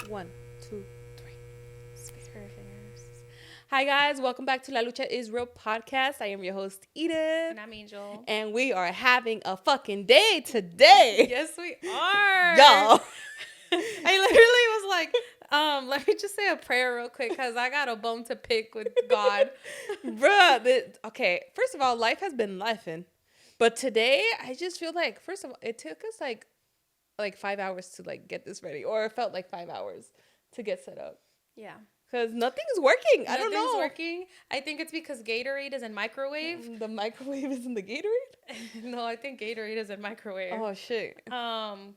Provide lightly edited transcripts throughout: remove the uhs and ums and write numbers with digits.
1, 2, 3. Hi guys, welcome back to La Lucha is Real podcast. I am your host Edith, And I'm Angel. and we are having a fucking day today. Yes, we are. Y'all. I literally was like, let me just say a prayer real quick because I got a bone to pick with God. Bruh, okay, first of all, life has been lifing. But today, I just feel like, first of all, it took us like 5 hours to like get this ready, or it felt like 5 hours to get set up. Yeah. Because nothing's working. I don't know. Nothing's working. I think it's because Gatorade is in microwave. The microwave is in the Gatorade? No, I think Gatorade is in microwave. Oh, shit. I don't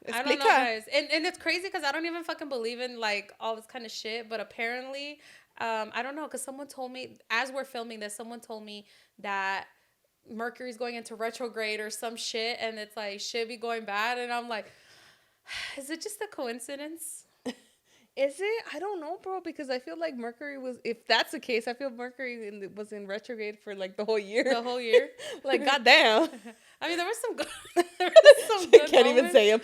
Explica. know, guys. And it's crazy because I don't even fucking believe in like all this kind of shit. But apparently, I don't know, because someone told me, as we're filming this, someone told me that Mercury's going into retrograde or some shit, and it's like shit be going bad. And I'm like, is it just a coincidence? Is it? I don't know, bro, because I feel like Mercury was, if that's the case, I feel Mercury was in retrograde for like the whole year. The whole year? Like, goddamn. I mean, there was some good, there was some good Can't even moments. say them.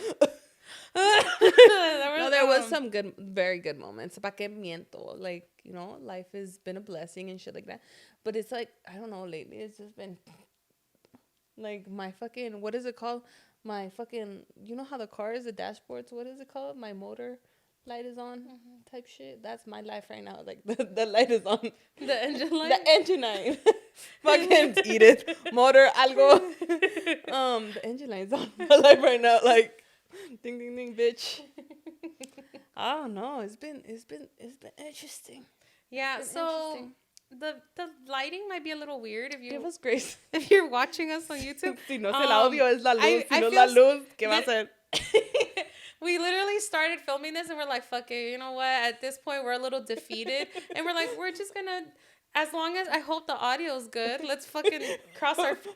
There was um, some good, very good moments. Pa que miento. Like, you know, life has been a blessing and shit like that. But it's like, I don't know, lately it's just been like my fucking, what is it called? My fucking, you know how the car is, the dashboards, what is it called? My motor light is on type shit. That's my life right now. Like the light is on. The engine light? The engine light. Fucking eat it. Motor, algo. The engine light is on my life right now. Like, ding ding ding, bitch. I don't know. It's been interesting. Yeah, It's been so interesting. the lighting might be a little weird if Give you us grace. if you're watching us on YouTube. Si no es el audio, es la luz. I Si no es feel la luz, ¿qué va a that- hacer? We literally started filming this and we're like, fuck it, you know what? At this point, we're a little defeated. And we're like, we're just gonna, as long as I hope the audio is good, let's fucking cross our fingers.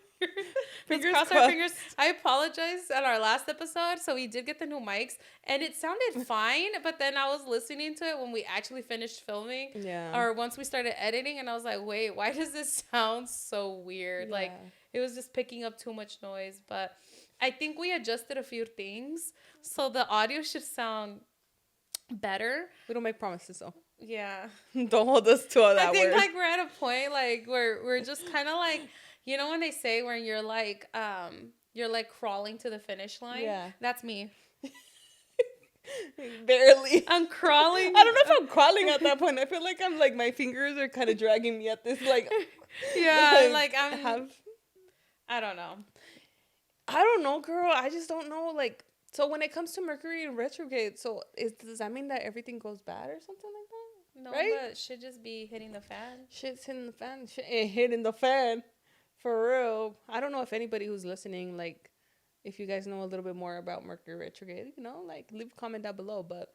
Fingers Let's cross our crossed. fingers. I apologize on our last episode. So we did get the new mics and it sounded fine. But then I was listening to it when we actually finished filming. Yeah. Or once we started editing and I was like, wait, why does this sound so weird? Yeah. Like, it was just picking up too much noise. But I think we adjusted a few things. So the audio should sound better. We don't make promises, though. Yeah. Don't hold us to all that I think word. like we're at a point like where we're just kind of like, you know when they say when you're like crawling to the finish line? Yeah. That's me. Barely. I'm crawling. I don't know if I'm crawling at that point. I feel like I'm like, my fingers are kind of dragging me at this, like. Yeah, like I'm have. I don't know. I don't know, girl. I just don't know. Like, so when it comes to Mercury in retrograde, so does that mean that everything goes bad or something like that? No, Right? but should just be hitting the fan. Shit's hitting the fan. Shit ain't hitting the fan. For real. I don't know if anybody who's listening, like, if you guys know a little bit more about Mercury retrograde, you know, like, leave a comment down below. But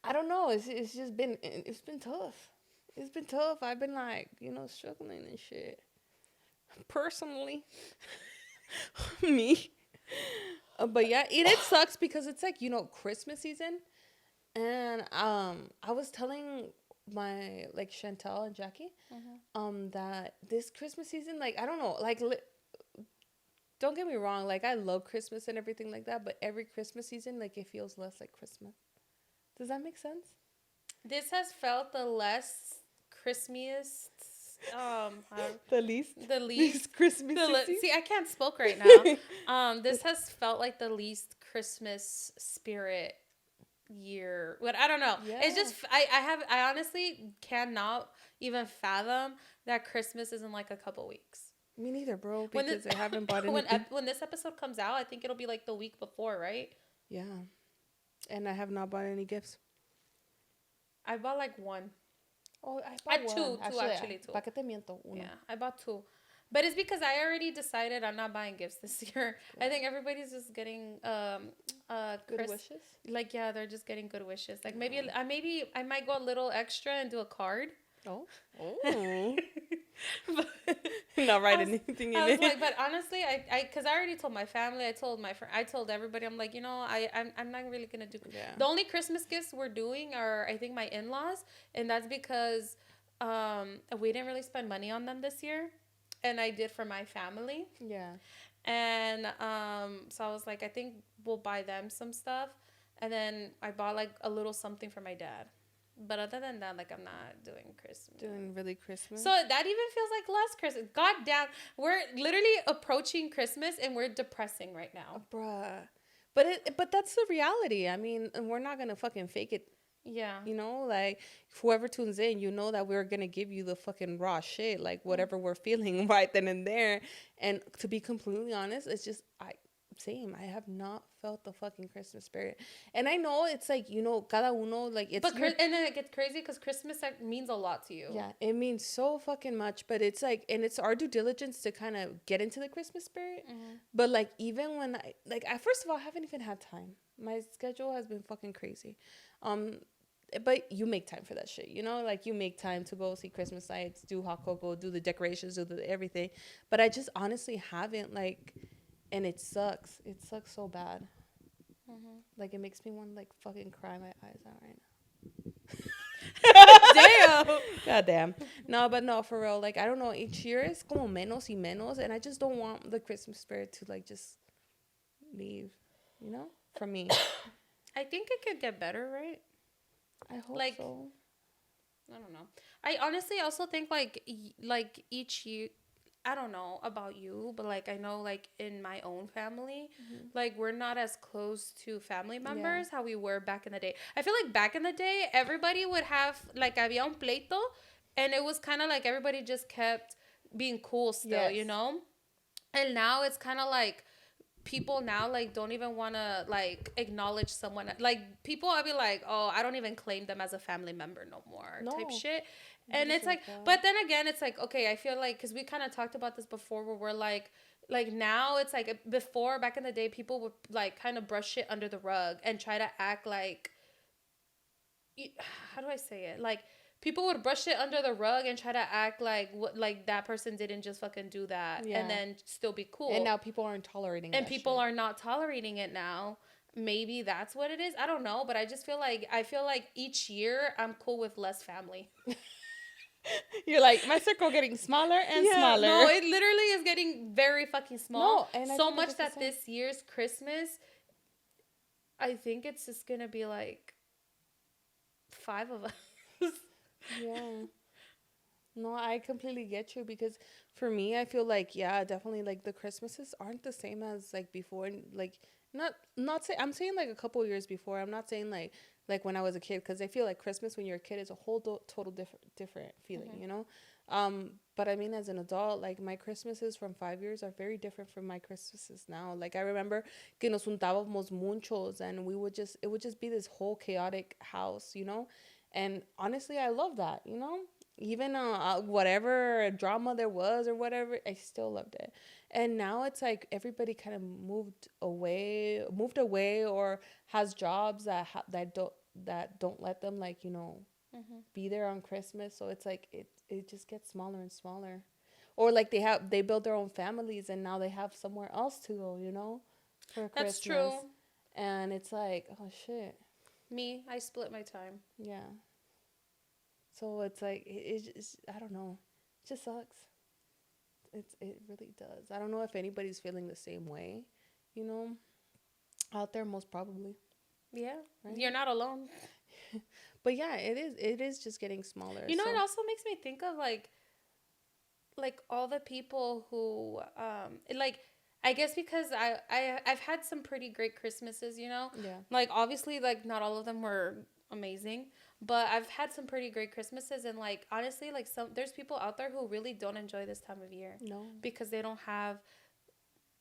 I don't know. It's just been, it's been tough. It's been tough. I've been, like, you know, struggling and shit. Personally. Me. But yeah, it sucks because it's like, you know, Christmas season. And I was telling my, like, Chantel and Jackie that this Christmas season, like, I don't know, like, don't get me wrong, like, I love Christmas and everything like that, but every Christmas season, like, it feels less like Christmas. Does that make sense? This has felt the less Christmiest The least Christmas season? see, I can't spoke right now. This has felt like the least Christmas spirit year. But I don't know. Yeah. It's just I honestly cannot even fathom that Christmas is in like a couple weeks. Me neither, bro, because I haven't bought anything. When this episode comes out, I think it'll be like the week before, right? Yeah. And I have not bought any gifts. I bought like one. Oh, I bought two actually. Pa que te miento? Uno. Yeah, I bought two. But it's because I already decided I'm not buying gifts this year. I think everybody's just getting Good wishes? Like, yeah, they're just getting good wishes. Like maybe I might go a little extra and do a card. Oh. But Not write anything in I was it. like, but honestly, because I already told my family, I told my friend, I told everybody, I'm like, you know, I'm not really gonna do. Yeah. The only Christmas gifts we're doing are, I think, my in-laws, and that's because we didn't really spend money on them this year, and I did for my family. Yeah. And so I was like, I think we'll buy them some stuff. And then I bought like a little something for my dad. But other than that, like I'm not doing Christmas. Doing really Christmas. So that even feels like less Christmas. God damn, we're literally approaching Christmas and we're depressing right now. Bruh. But that's the reality. I mean, and we're not gonna fucking fake it. Yeah. You know, like whoever tunes in, you know that we're gonna give you the fucking raw shit, like whatever we're feeling right then and there. And to be completely honest, it's just I have not felt the fucking Christmas spirit. And I know it's like, you know, cada uno, like it's But and then it gets crazy because Christmas like, means a lot to you. yeah, it means so fucking much, but it's like, and it's our due diligence to kind of get into the Christmas spirit. Mm-hmm. But like, even when first of all, I haven't even had time. My schedule has been fucking crazy. But you make time for that shit, you know? Like, you make time to go see Christmas lights, do hot cocoa, do the decorations, do the everything. But I just honestly haven't, like, and it sucks. It sucks so bad. Mm-hmm. Like, it makes me want to, like, fucking cry my eyes out right now. Damn. God damn. No, but no, for real. Like, I don't know. Each year is como menos y menos. And I just don't want the Christmas spirit to, like, just leave, you know? For me. I think it could get better, right? I hope Like, so. I don't know. I honestly also think like each year, I don't know about you, but like I know like in my own family, like we're not as close to family members how we were back in the day. I feel like back in the day, everybody would have like había un pleito, and it was kind of like everybody just kept being cool still, you Yes. know. And now it's kind of like people now like don't even want to like acknowledge someone, like people I'll be like, oh, I don't even claim them as a family member no more type No. shit. And it's like that. but then again it's like, okay, I feel like because we kind of talked about this before where we're like now it's like before back in the day people would like kind of brush it under the rug and try to act like, how do I say it, like people would brush it under the rug and try to act like what, like that person didn't just fucking do that and then still be cool. And now people aren't tolerating and that people shit. are not tolerating it now. Maybe that's what it is. I don't know, but I just feel like each year I'm cool with less family. You're like, my circle getting smaller and smaller. No, it literally is getting very fucking small. No, and I so think much that's that this year's Christmas, I think it's just gonna be like 5 of us. Yeah. No, I completely get you because for me, I feel like definitely like the Christmases aren't the same as like before. Like not say I'm saying like a couple years before. I'm not saying like when I was a kid because I feel like Christmas when you're a kid is a whole total different feeling, you know. But I mean, as an adult, like my Christmases from 5 years are very different from my Christmases now. Like I remember que nos juntábamos muchos and it would just be this whole chaotic house, you know. And honestly, I love that, you know. Even whatever drama there was or whatever, I still loved it. And now it's like everybody kind of moved away, or has jobs that don't let them, like, you know, be there on Christmas. So it's like it just gets smaller and smaller. Or like they build their own families and now they have somewhere else to go, you know, for Christmas. That's true. And it's like, oh shit. Me, I split my time. Yeah. So it's like it's I don't know, it just sucks. It really does. I don't know if anybody's feeling the same way, you know, out there, most probably. Yeah, right? You're not alone. But yeah, it is just getting smaller. You know, it also makes me think of like all the people who like I guess because I've had some pretty great Christmases, you know. Yeah. Like obviously like not all of them were amazing, but I've had some pretty great Christmases, and like honestly like there's people out there who really don't enjoy this time of year. No. Because they don't have,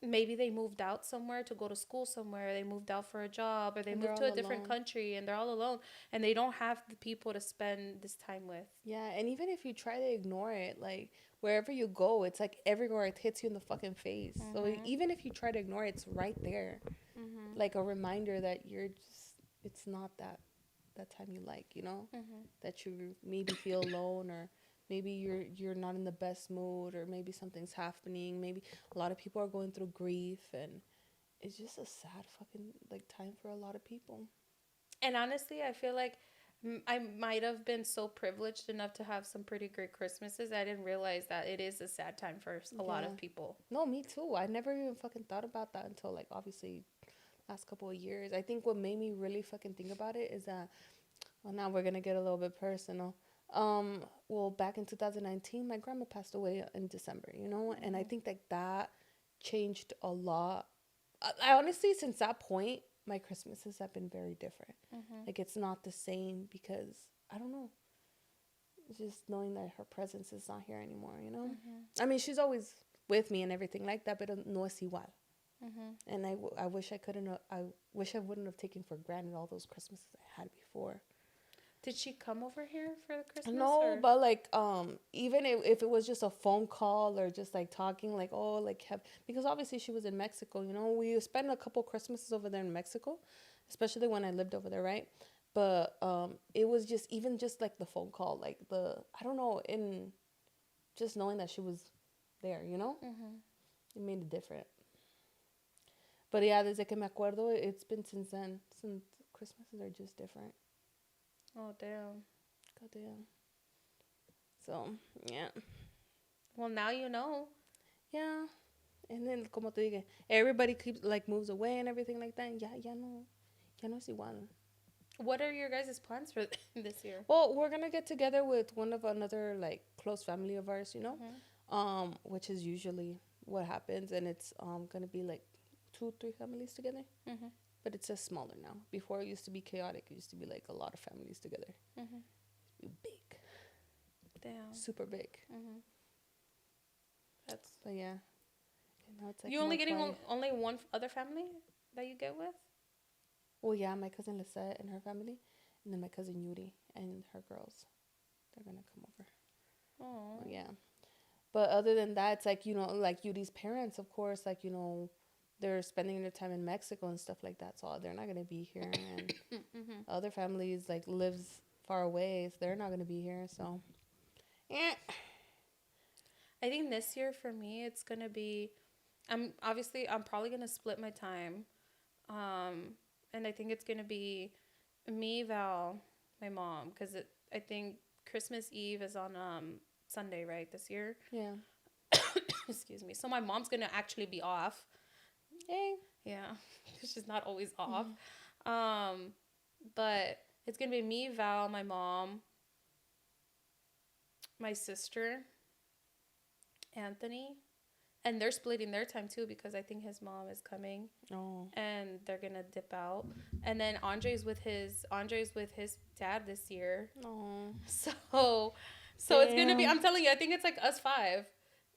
maybe they moved out somewhere to go to school somewhere, they moved out for a job, or they moved to a different country and they're all alone and they don't have the people to spend this time with. Yeah, and even if you try to ignore it, like wherever you go, it's like everywhere it hits you in the fucking face. So even if you try to ignore it, it's right there. Like a reminder that it's not that time you like, you know, that you maybe feel alone, or maybe you're not in the best mood, or maybe something's happening, maybe a lot of people are going through grief, and it's just a sad fucking like time for a lot of people. And honestly, I feel like I might have been so privileged enough to have some pretty great Christmases. I didn't realize that it is a sad time for a lot of people. No, me too. I never even fucking thought about that until like obviously last couple of years. I think what made me really fucking think about it is that, well, now we're gonna get a little bit personal. Well, back in 2019, my grandma passed away in December, you know, and I think that changed a lot. I honestly, since that point, my Christmases have been very different. Like, it's not the same because I don't know. Just knowing that her presence is not here anymore, you know. I mean, she's always with me and everything like that, but no es igual. And I wish I couldn't. I wish I wouldn't have taken for granted all those Christmases I had before. Did she come over here for the Christmas? No, or? But like, even if it was just a phone call or just like talking, like, oh, like, because obviously she was in Mexico, you know, we spent a couple Christmases over there in Mexico, especially when I lived over there, right? But it was just even just like the phone call, like I don't know, in just knowing that she was there, you know, it made it different. But yeah, desde que me acuerdo, it's been since then. Since Christmases are just different. Oh, damn. God damn. So, yeah. Well, now you know. Yeah. And then, como te dije, everybody keeps, like, moves away and everything like that. Ya no es igual. What are your guys' plans for this year? Well, we're going to get together with another, like, close family of ours, you know, which is usually what happens. And it's going to be, like, 2-3 families together. But it's just smaller now. Before, it used to be chaotic. It used to be like a lot of families together. Big. Damn. Super big. That's. But yeah. And now it's like you only getting only one other family that you get with? Well, yeah, my cousin Lisette and her family, and then my cousin Yuri and her girls. They're gonna come over. Oh. Yeah. But other than that, it's like, you know, like Yuri's parents, of course, like, you know, they're spending their time in Mexico and stuff like that, so they're not gonna be here. And other families like lives far away, so they're not gonna be here. So, yeah. I think this year for me, it's gonna be. I'm probably gonna split my time, and I think it's gonna be me, Val, my mom, because I think Christmas Eve is on Sunday, right, this year. Yeah. Excuse me. So my mom's gonna actually be off. Hey. Yeah, she's not always off. But it's gonna be me, Val, my mom, my sister, Anthony, and they're splitting their time too because I think his mom is coming. Oh. And they're gonna dip out. And then Andre's with his dad this year. Oh. So it's gonna be. I'm telling you, I think it's like us 5.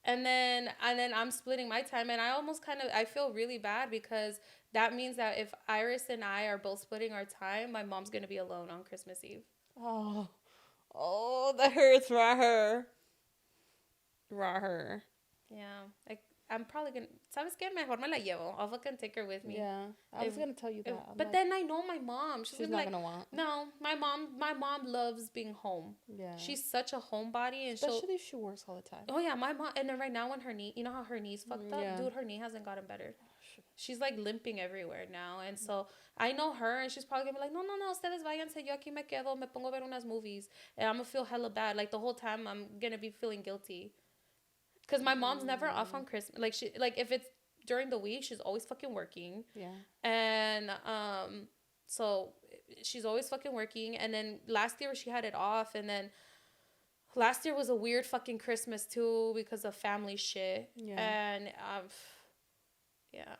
And then I'm splitting my time, and I feel really bad because that means that if Iris and I are both splitting our time, my mom's gonna be alone on Christmas Eve. Oh, that hurts. Raw her. Yeah, I'm probably gonna. ¿Sabes qué? Mejor me la llevo. I'll fucking take her with me. Yeah, I was gonna tell you that. But then I know my mom. She's not gonna want. No, my mom loves being home. Yeah, she's such a homebody, and especially if she works all the time. Oh yeah, my mom. And then right now when her knee, you know how her knee's fucked up, dude. Her knee hasn't gotten better. She's like limping everywhere now, and so I know her, and she's probably gonna be like, no, ustedes váyanse, yo aquí me quedo, me pongo a ver unas movies, and I'm gonna feel hella bad. Like the whole time, I'm gonna be feeling guilty. Because my mom's never off on Christmas. Like if it's during the week, she's always fucking working. Yeah. And so she's always fucking working. And then last year she had it off. And then last year was a weird fucking Christmas too because of family shit. Yeah. And yeah.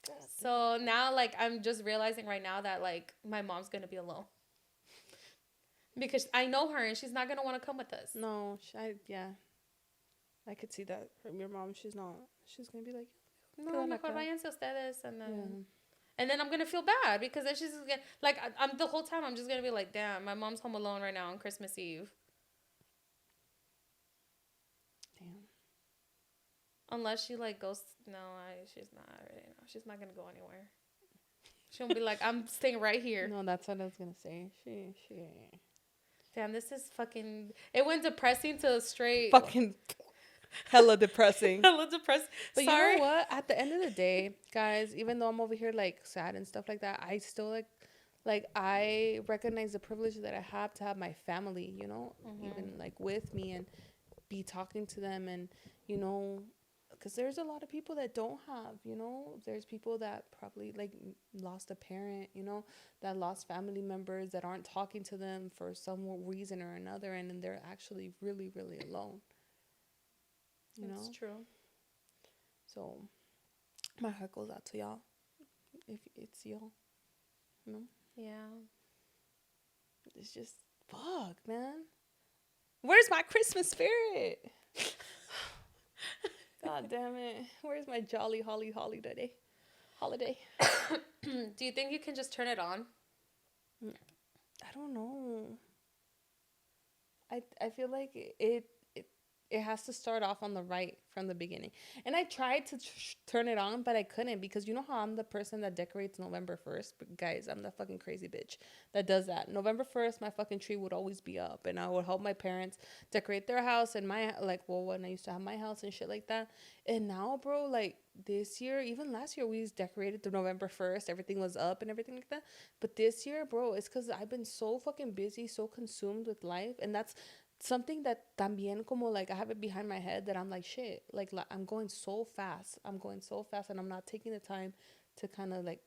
God. So now like I'm just realizing right now that like my mom's gonna be alone. Because I know her and she's not gonna want to come with us. No, yeah. I could see that from your mom. She's not. She's gonna be like, no, mejor váyanse ustedes, and then I'm gonna feel bad because then she's gonna like I'm the whole time I'm just gonna be like, damn, my mom's home alone right now on Christmas Eve. Damn. Unless she like goes, she's not. She's not gonna go anywhere. She'll be like, I'm staying right here. No, that's what I was gonna say. She. Damn, this is fucking. It went depressing to straight. Fucking. Hella depressing. Hella depressing. But sorry. You know what? At the end of the day, guys, even though I'm over here like sad and stuff like that, I still like I recognize the privilege that I have to have my family, you know, even like with me and be talking to them and, you know, because there's a lot of people that don't have, you know, there's people that probably like lost a parent, you know, that lost family members that aren't talking to them for some reason or another, and then they're actually really, really alone, you That's know. true. So my heart goes out to y'all if it's y'all, you know. Yeah. It's just fuck, man. Where's my Christmas spirit? God damn it. Where's my jolly holly holiday? Holiday. Do you think you can just turn it on? I don't know. I feel like it has to start off on the right from the beginning. And I tried to turn it on, but I couldn't because you know how I'm the person that decorates November 1st? But guys, I'm the fucking crazy bitch that does that. November 1st, my fucking tree would always be up, and I would help my parents decorate their house and my, like, well, when I used to have my house and shit like that. And now, bro, like, this year, even last year, we decorated the November 1st. Everything was up and everything like that. But this year, bro, it's because I've been so fucking busy, so consumed with life. And that's something that también como like I have it behind my head that I'm like shit, like I'm going so fast. I'm going so fast and I'm not taking the time to kind of like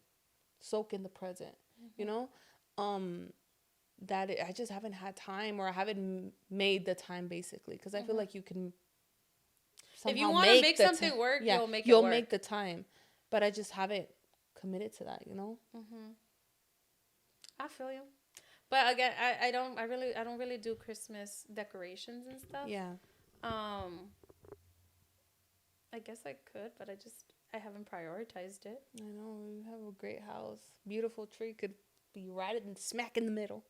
soak in the present, you know? I just haven't had time, or I haven't made the time basically, because I feel like you can If you somehow want to make the something work, yeah, you'll make it you'll work. make the time, but I just haven't committed to that, you know? I feel you. But again, I don't really do Christmas decorations and stuff. Yeah. I guess I could, but I haven't prioritized it. I know, you have a great house, beautiful tree, could be right in smack in the middle.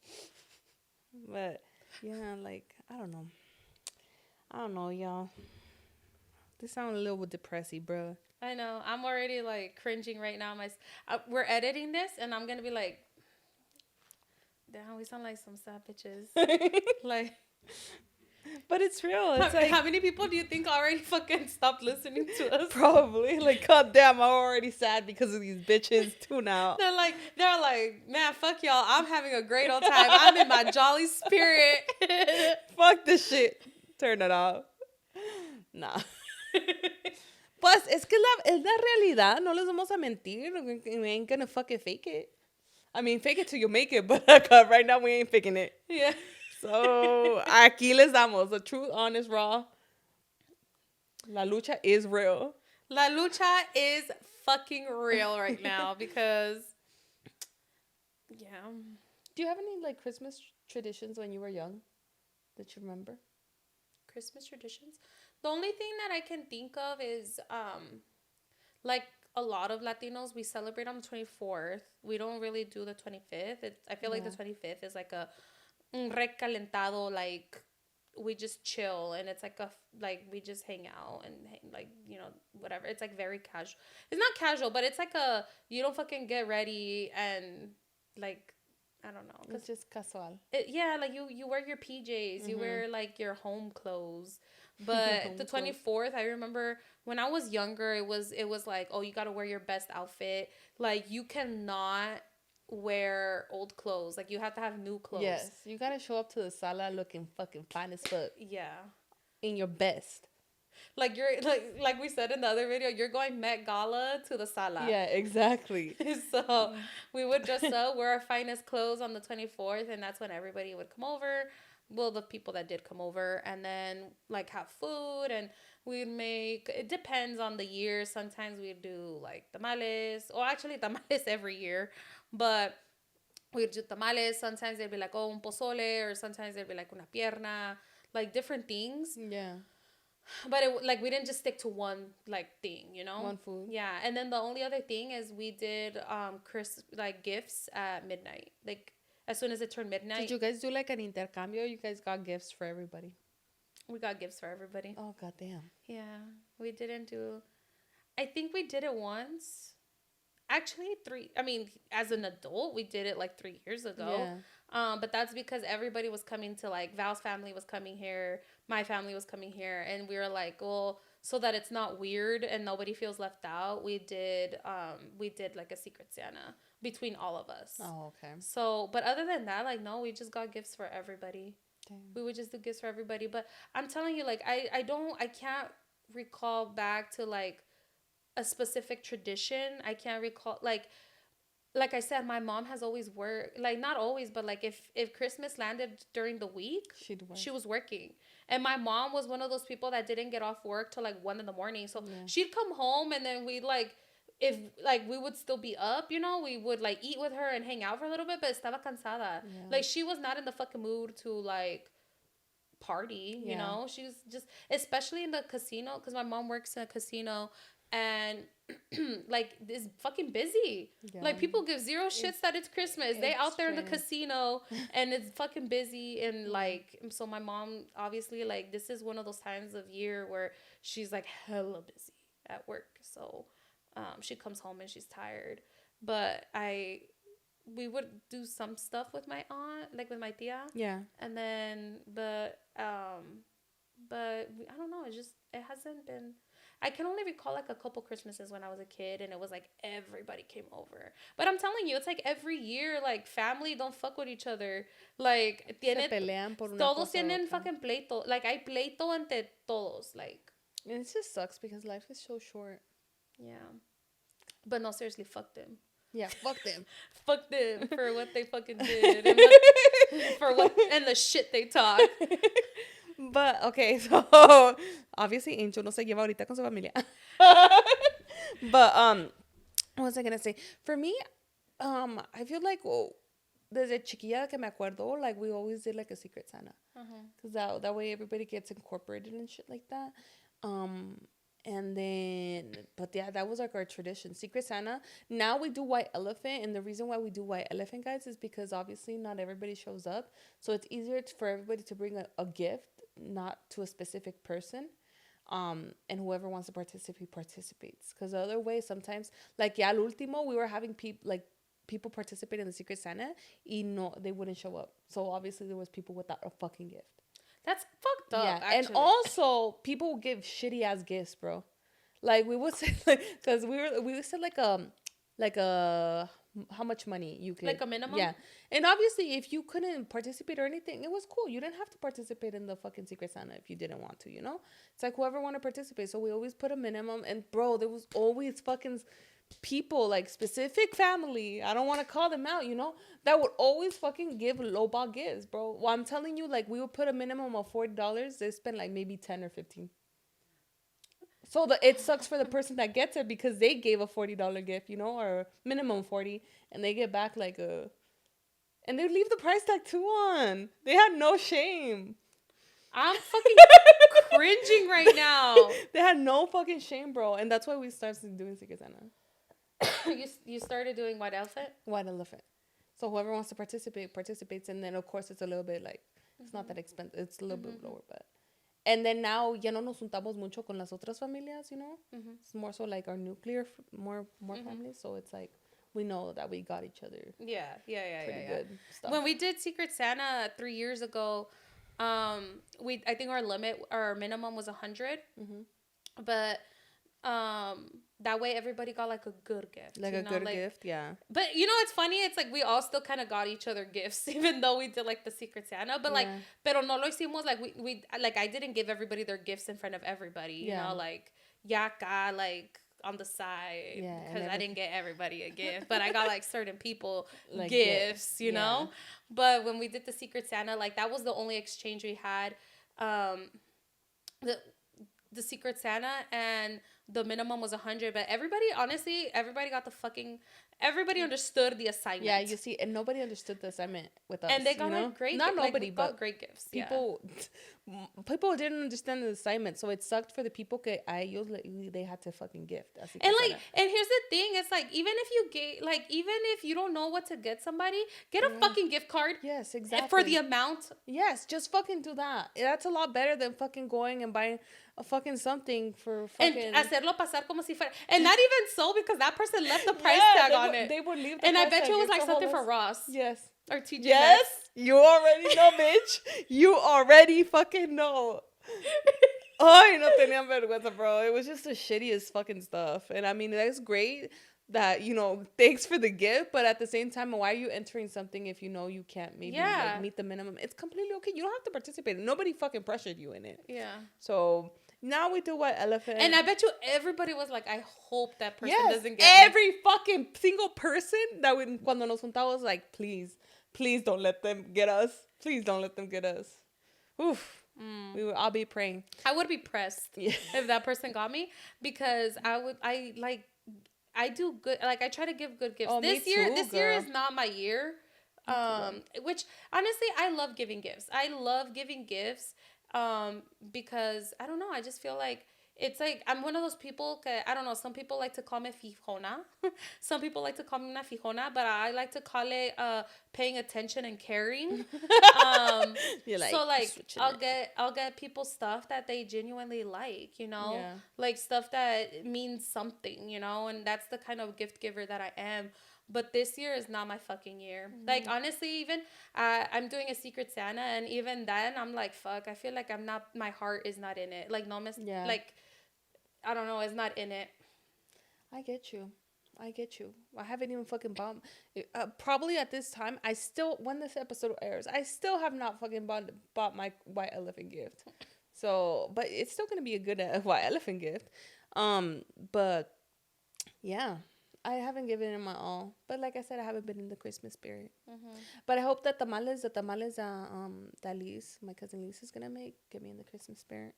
But yeah, like I don't know, y'all. This sounds a little bit depressing, bro. I know. I'm already like cringing right now. We're editing this, and I'm gonna be like, damn, we sound like some sad bitches. Like, but it's real. It's like how many people do you think already fucking stopped listening to us? probably like, god damn, I'm already sad because of these bitches tune out. They're like, man, fuck y'all. I'm having a great old time. I'm in my jolly spirit. Fuck this shit. Turn it off. Nah. Pues es que es la realidad. No les vamos a mentir. We ain't gonna fucking fake it. I mean, fake it till you make it, but right now we ain't faking it. Yeah. So, aquí les damos the truth, honest, raw. La lucha is real. La lucha is fucking real right now because, yeah. Do you have any, like, Christmas traditions when you were young that you remember? Christmas traditions? The only thing that I can think of is, like, a lot of Latinos, we celebrate on the 24th. We don't really do the 25th. I feel like the 25th is like a recalentado, like, we just chill, and it's like we just hang out and like, you know, whatever. It's like very casual. It's not casual, but it's like you don't fucking get ready and like, I don't know. It's just casual. Yeah, like you wear your PJs, you wear like your home clothes. But the 24th, I remember when I was younger, it was like, oh, you got to wear your best outfit. Like, you cannot wear old clothes. Like, you have to have new clothes. Yes, you got to show up to the sala looking fucking fine as fuck. Yeah. In your best. Like, you're like we said in the other video, you're going Met Gala to the sala. Yeah, exactly. So we would dress up, wear our finest clothes on the 24th, and that's when everybody would come over. Well, the people that did come over, and then like have food, and we'd make, it depends on the year. Sometimes we'd do like tamales, or actually tamales every year, but we'd do tamales. Sometimes they'd be like, oh, un pozole, or sometimes they'd be like una pierna, like different things. Yeah. But like we didn't just stick to one like thing, you know? One food. Yeah. And then the only other thing is we did like gifts at midnight. Like as soon as it turned midnight. Did you guys do like an intercambio? You guys got gifts for everybody? We got gifts for everybody. Oh, goddamn. Yeah. We didn't do, I think we did it once. Actually, as an adult, we did it like 3 years ago. Yeah. But that's because everybody was coming to, like, Val's family was coming here, my family was coming here, and we were like, well, so that it's not weird and nobody feels left out, we did like a Secret Santa between all of us. Oh, okay. So, but other than that, like, no, we just got gifts for everybody. Damn. We would just do gifts for everybody. But I'm telling you, like, I can't recall back to like a specific tradition. I can't recall like I said, my mom has always worked. Like not always, but like if Christmas landed during the week, She'd work. she was working. And my mom was one of those people that didn't get off work till like 1 in the morning. So Yeah. she'd come home and then we'd like if like we would still be up, you know, we would like eat with her and hang out for a little bit, but estaba cansada. Yeah. Like she was not in the fucking mood to like party, you Yeah. know? She was just especially in the casino because my mom works in a casino and like is fucking busy. Yeah. Like people give zero shits that it's Christmas. They out there in the Extreme. casino and it's fucking busy and like so my mom obviously like this is one of those times of year where she's like hella busy at work. So she comes home and she's tired. But we would do some stuff with my aunt, like with my tia. Yeah. And then but I don't know, it hasn't been. I can only recall like a couple Christmases when I was a kid and it was like everybody came over. But I'm telling you, it's like every year, like family don't fuck with each other. Like Se pelean por una todos cosa u tienen otra. fucking pleito. Like hay pleito entre todos. Like And it just sucks because life is so short. yeah. But no, seriously, fuck them. Yeah, fuck them. Fuck them for what they fucking did and and the shit they talk. But okay, so obviously Angel no se lleva ahorita con su familia. But what was I gonna say? For me, I feel like desde chiquilla que me acuerdo, like we always did like a Secret Santa, because that way everybody gets incorporated and shit like that. And then, but yeah, that was like our tradition, Secret Santa. Now we do White Elephant, and the reason why we do White Elephant, guys, is because obviously not everybody shows up, so it's easier for everybody to bring a gift, not to a specific person. And whoever wants to participate participates. Because the other way, sometimes, like ya al último, we were having people participate in the Secret Santa, and no, they wouldn't show up. So obviously there was people without a fucking gift. That's fucked up. Yeah, actually. and also people would give shitty ass gifts, bro. Like we would say, because we said like how much money you could, like a minimum. Yeah, and obviously if you couldn't participate or anything, it was cool. You didn't have to participate in the fucking Secret Santa if you didn't want to. You know, it's like whoever wanted to participate. So we always put a minimum, and bro, there was always fucking people, like specific family, I don't want to call them out, you know, that would always fucking give lowball gifts, bro. Well, I'm telling you, like we would put a minimum of $40. They spend like maybe 10 or 15. So it sucks for the person that gets it because they gave a $40 gift, you know, or minimum 40, and they get back like and they leave the price tag too on. They had no shame. I'm fucking cringing right now. They had no fucking shame, bro, and that's why we started doing Secret Santa. You started doing White Elephant? White Elephant. So whoever wants to participate participates, and then of course it's a little bit like it's not that expensive. It's a little bit lower, but and then now ya no nos juntamos mucho con las otras familias, you know. It's more so like our nuclear more families. So it's like we know that we got each other. Yeah. Pretty good stuff. When we did Secret Santa 3 years ago, I think our minimum was 100, but that way everybody got like a good gift, like a good gift, yeah. But you know, it's funny, it's like we all still kind of got each other gifts even though we did like the Secret Santa, but like pero no lo hicimos like we like I didn't give everybody their gifts in front of everybody, you know, like yaka like on the side, because I didn't get everybody a gift, but I got like certain people like gifts, you know. But when we did the Secret Santa, like that was the only exchange we had, the Secret Santa, and the minimum was 100. But everybody got everybody understood the assignment. Yeah, you see, and nobody understood the assignment with us, and they got like great, not nobody, like, but great gifts. People didn't understand the assignment, so it sucked for the people que a ellos they had to fucking gift. And here's the thing, it's like even if you don't know what to get somebody, get a fucking gift card. Yes, exactly. For the amount. Yes, just fucking do that. That's a lot better than fucking going and buying a fucking something for fucking... And hacerlo pasar como si fuera... And not even so, because that person left the price tag on it. They would leave the and price I bet tag. you it was like something for Ross. Yes. Or TJ. Yes. You already know, bitch. You already fucking know. Ay, no tenían vergüenza, bro. It was just the shittiest fucking stuff. And I mean, that's great that, you know, thanks for the gift, but at the same time, why are you entering something if you know you can't maybe like, meet the minimum? It's completely okay. You don't have to participate. Nobody fucking pressured you in it. Yeah. So Now we do White Elephant. And I bet you everybody was like, I hope that person yes, doesn't get me. every fucking single person that we, cuando nos juntamos, was like, please don't let them get us. Please don't let them get us. Oof. I'll be praying. I would be pressed if that person got me, because I do good. Like, I try to give good gifts. Oh, this me year, too, this girl. year is not my year. Which honestly, I love giving gifts. I love giving gifts. Because I don't know. I just feel like it's like I'm one of those people. I don't know. Some people like to call me fijona. Some people like to call me una fijona, but I like to call it paying attention and caring. So like I'll get people stuff that they genuinely like, you know, like stuff that means something, you know, and that's the kind of gift giver that I am. But this year is not my fucking year. Like, honestly, even I'm doing a Secret Santa, and even then I'm like, fuck, I feel like I'm not, my heart is not in it. Like, no, like, I don't know, it's not in it. I get you. I haven't even fucking bought. Probably at this time, when this episode airs, I still have not fucking bought my White Elephant gift. So, but it's still gonna be a good White Elephant gift. But yeah, I haven't given it my all. But like I said, I haven't been in the Christmas spirit. But I hope that the tamales that Liz, my cousin Liz, is gonna get me in the Christmas spirit.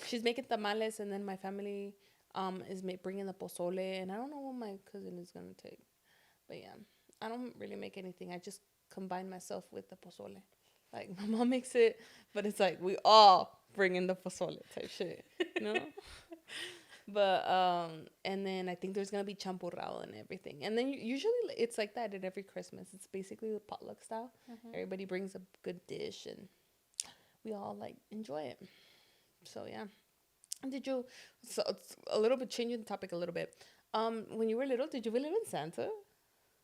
She's making tamales, and then my family is bringing the pozole, and I don't know what my cousin is gonna take. But yeah, I don't really make anything. I just combine myself with the pozole. Like, my mom makes it, but it's like we all bring in the pozole type shit, you know. But and then I think there's gonna be champurrado and everything, and then usually it's like that at every Christmas. It's basically the potluck style. Everybody brings a good dish, and we all like enjoy it. So yeah. So it's a little bit changing the topic a little bit. When you were little, did you believe in Santa?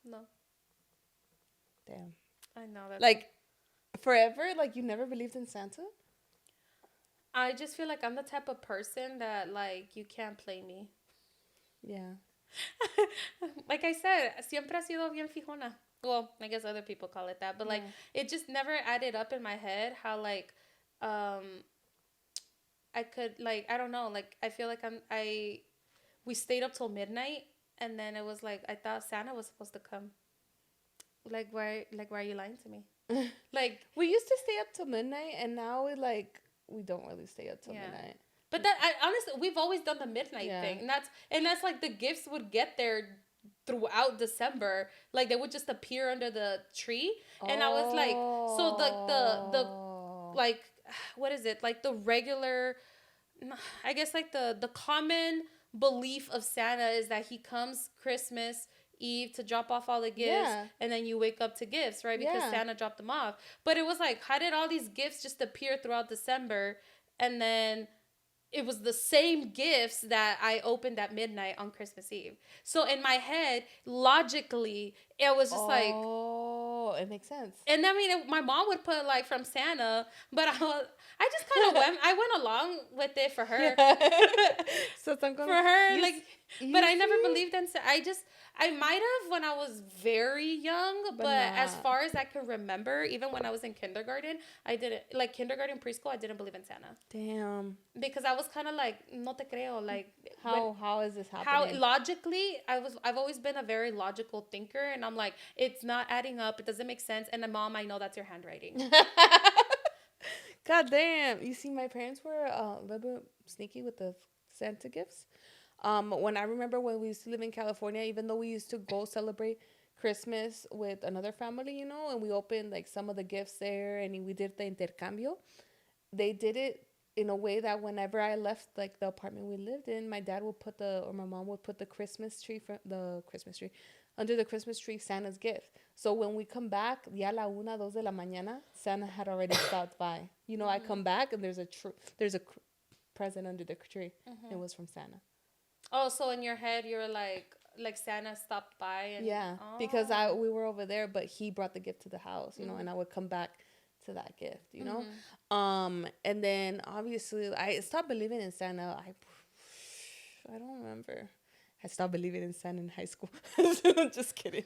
No. Damn. I know that. Like, forever, like, you never believed in Santa? I just feel like I'm the type of person that, like, you can't play me. Yeah. Like I said, siempre ha sido bien fijona. Well, I guess other people call it that, but like, it just never added up in my head how, like, I could, like, I don't know, like, I feel like we stayed up till midnight, and then it was like, I thought Santa was supposed to come. Why are you lying to me? Like, we used to stay up till midnight, and now we don't really stay up till midnight. But honestly, we've always done the midnight thing, and that's like the gifts would get there throughout December. Like, they would just appear under the tree, and I was like, so the like, what is it, like the regular, I guess, like the common belief of Santa is that he comes Christmas Eve to drop off all the gifts, and then you wake up to gifts, right? Because Santa dropped them off. But it was like, how did all these gifts just appear throughout December, and then it was the same gifts that I opened at midnight on Christmas Eve? So in my head, logically, it was just like, oh, it makes sense. And I mean, my mom would put like from Santa, but I just kind of went along with it for her. So for her, like, but I never believed in. I might have when I was very young, but as far as I can remember, even when I was in kindergarten, I didn't, like, kindergarten, preschool, I didn't believe in Santa. Damn. Because I was kind of like, no te creo, like, how is this happening? How logically, I've always been a very logical thinker, and I'm like, it's not adding up, it doesn't make sense, and then, Mom, I know that's your handwriting. God damn. You see, my parents were a little bit sneaky with the Santa gifts. When I remember when we used to live in California, even though we used to go celebrate Christmas with another family, you know, and we opened like some of the gifts there, and we did the intercambio. They did it in a way that whenever I left like the apartment we lived in, my dad would or my mom would put the Christmas tree under the Christmas tree, Santa's gift. So when we come back, ya la 1, 2 de la mañana, Santa had already stopped by. You know, I come back and there's a present under the tree. It was from Santa. Oh, so in your head, you're like Santa stopped by. And, because we were over there, but he brought the gift to the house, you know, and I would come back to that gift, you know. And then obviously I stopped believing in Santa. I don't remember. I stopped believing in Santa in high school. Just kidding.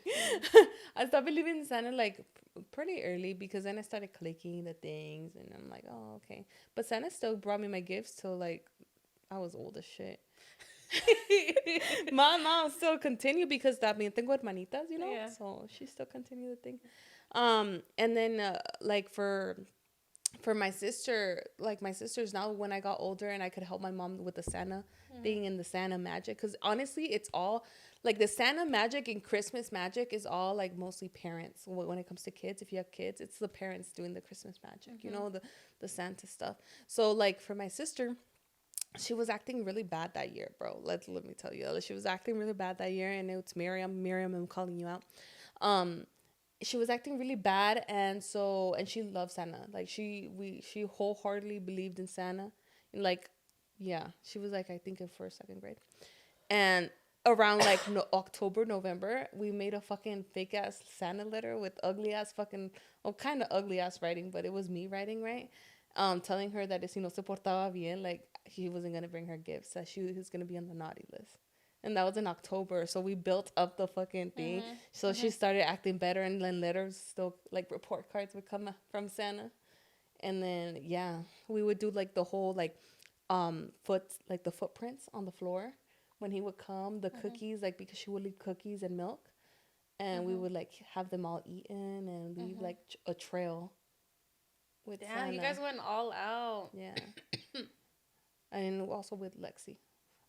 I stopped believing in Santa like pretty early, because then I started clicking the things, and I'm like, oh, okay. But Santa still brought me my gifts till like I was old as shit. My mom still continued because that mean tengo hermanitas, you know, Yeah. so she still continued the thing. And then like for my sister, like my sisters now, when I got older and I could help my mom with the Santa thing and the Santa magic, because honestly, it's all like the Santa magic and Christmas magic is all like mostly parents. When it comes to kids, if you have kids, it's the parents doing the Christmas magic, you know, the Santa stuff. So like for my sister, she was acting really bad that year, bro. Let me tell you, she was acting really bad that year, and it's Miriam. Miriam, I'm calling you out. Um, she was acting really bad, and she loved Santa. Like she wholeheartedly believed in Santa, and like, yeah, she was like I think in first second grade, and around like October November, we made a fucking fake ass Santa letter with ugly ass fucking kind of ugly ass writing, but it was me writing, right, telling her that if si no se portaba bien, like he wasn't gonna bring her gifts, that she was gonna be on the naughty list. And that was in October, so we built up the fucking thing. So she started acting better, and then letters, still like report cards, would come from Santa. And then yeah, we would do like the whole like like the footprints on the floor when he would come, the cookies, like because she would leave cookies and milk, and we would like have them all eaten and leave like a trail with Damn, you Santa. guys went all out. Yeah. And also with Lexi.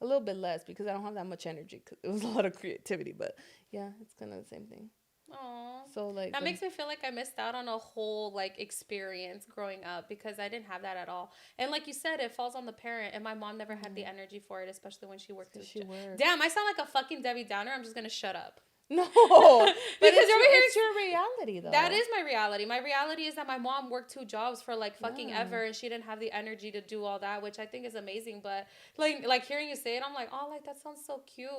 A little bit less because I don't have that much energy because it was a lot of creativity, but yeah, it's kind of the same thing. Oh, So like that makes me feel like I missed out on a whole like experience growing up because I didn't have that at all. And like you said, it falls on the parent, and my mom never had the energy for it, especially when she worked two because she jobs. worked. Damn, I sound like a fucking Debbie Downer. I'm just gonna shut up. No, but Because you're over here. it's your reality though. That is my reality. My reality is that my mom worked two jobs for like fucking Yeah. ever, and she didn't have the energy to do all that, which I think is amazing. But like hearing you say it, I'm like, oh, like that sounds so cute.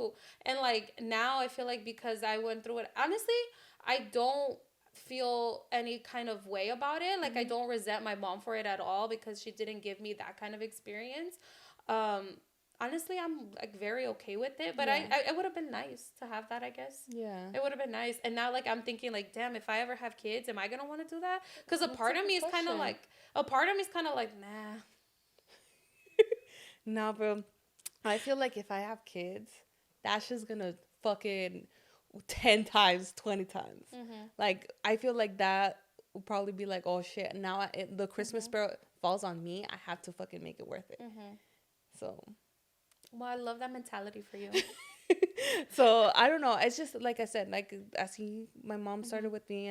And like now I feel like because I went through it, honestly, I don't feel any kind of way about it. Like I don't resent my mom for it at all because she didn't give me that kind of experience. Um, honestly, I'm like very okay with it, but Yeah. it would have been nice to have that, I guess. Yeah. It would have been nice. And now like I'm thinking like, damn, if I ever have kids, am I going to want to do that? Cuz That's a good question. a part of me is kind of like, nah. Nah, bro. I feel like if I have kids, that's just gonna fucking 10 times, 20 times. Like, I feel like that will probably be like, oh shit, now the Christmas spirit falls on me. I have to fucking make it worth it. So, Well, I love that mentality for you. so I don't know. It's just like I said, like my mom started with me,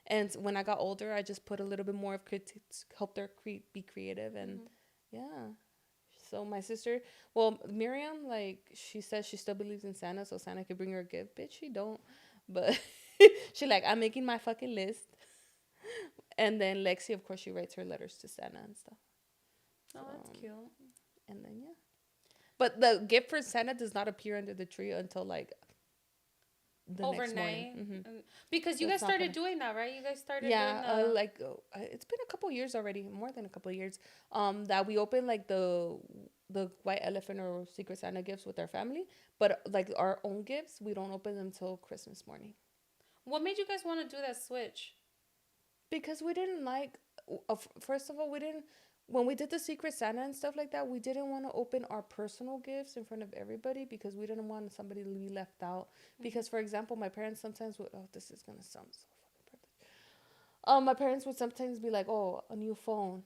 and when I got older, I just put a little bit more of help her be creative, and yeah. So my sister, well, Miriam, like she says, she still believes in Santa, so Santa could bring her a gift. Bitch, she don't, but she like I'm making my fucking list, and then Lexi, of course, she writes her letters to Santa and stuff. Oh, that's cute. And then yeah, but the gift for Santa does not appear under the tree until like the next Overnight. morning. Because you So guys it's not started gonna. doing that, right? You guys started Yeah, doing the like it's been a couple years already, more than a couple of years. That we open like the white elephant or Secret Santa gifts with our family, but like our own gifts, we don't open them till Christmas morning What made you guys want to do that switch? because we didn't like. First of all, we didn't when we did the Secret Santa and stuff like that. We didn't want to open our personal gifts in front of everybody because we didn't want somebody to be left out. Because, for example, my parents sometimes would. Oh, this is gonna sound so my parents would sometimes be like, "Oh, a new phone,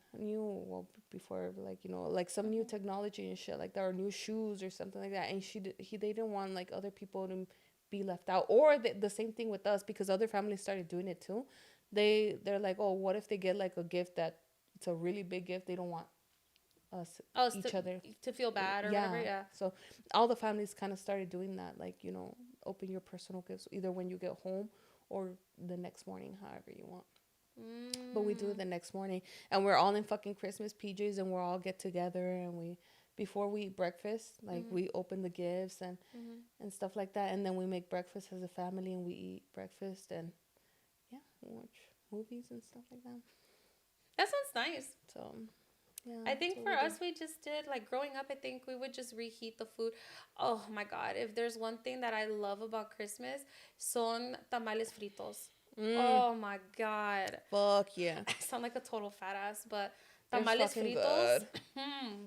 before like like some new technology and shit like that, or new shoes or something like that." And they didn't want like other people to be left out, or the same thing with us because other families started doing it too. They're like, "Oh, what if they get like a gift that it's a really big gift? They don't want us Oh, each other to feel bad or yeah." whatever. Yeah. So all the families kind of started doing that, like open your personal gifts either when you get home or the next morning, however you want. But we do it the next morning, and we're all in fucking Christmas PJs, and we're all get together, and before we eat breakfast, like we open the gifts and stuff like that, and then we make breakfast as a family, and we eat breakfast, and yeah, we watch movies and stuff like that. That sounds nice. So yeah, I think for us, we just did like growing up. I think we would just reheat the food. Oh my God. If there's one thing that I love about Christmas, son tamales fritos. Oh my God. fuck yeah. I sound like a total fat ass, but Tamales fucking fritos. good.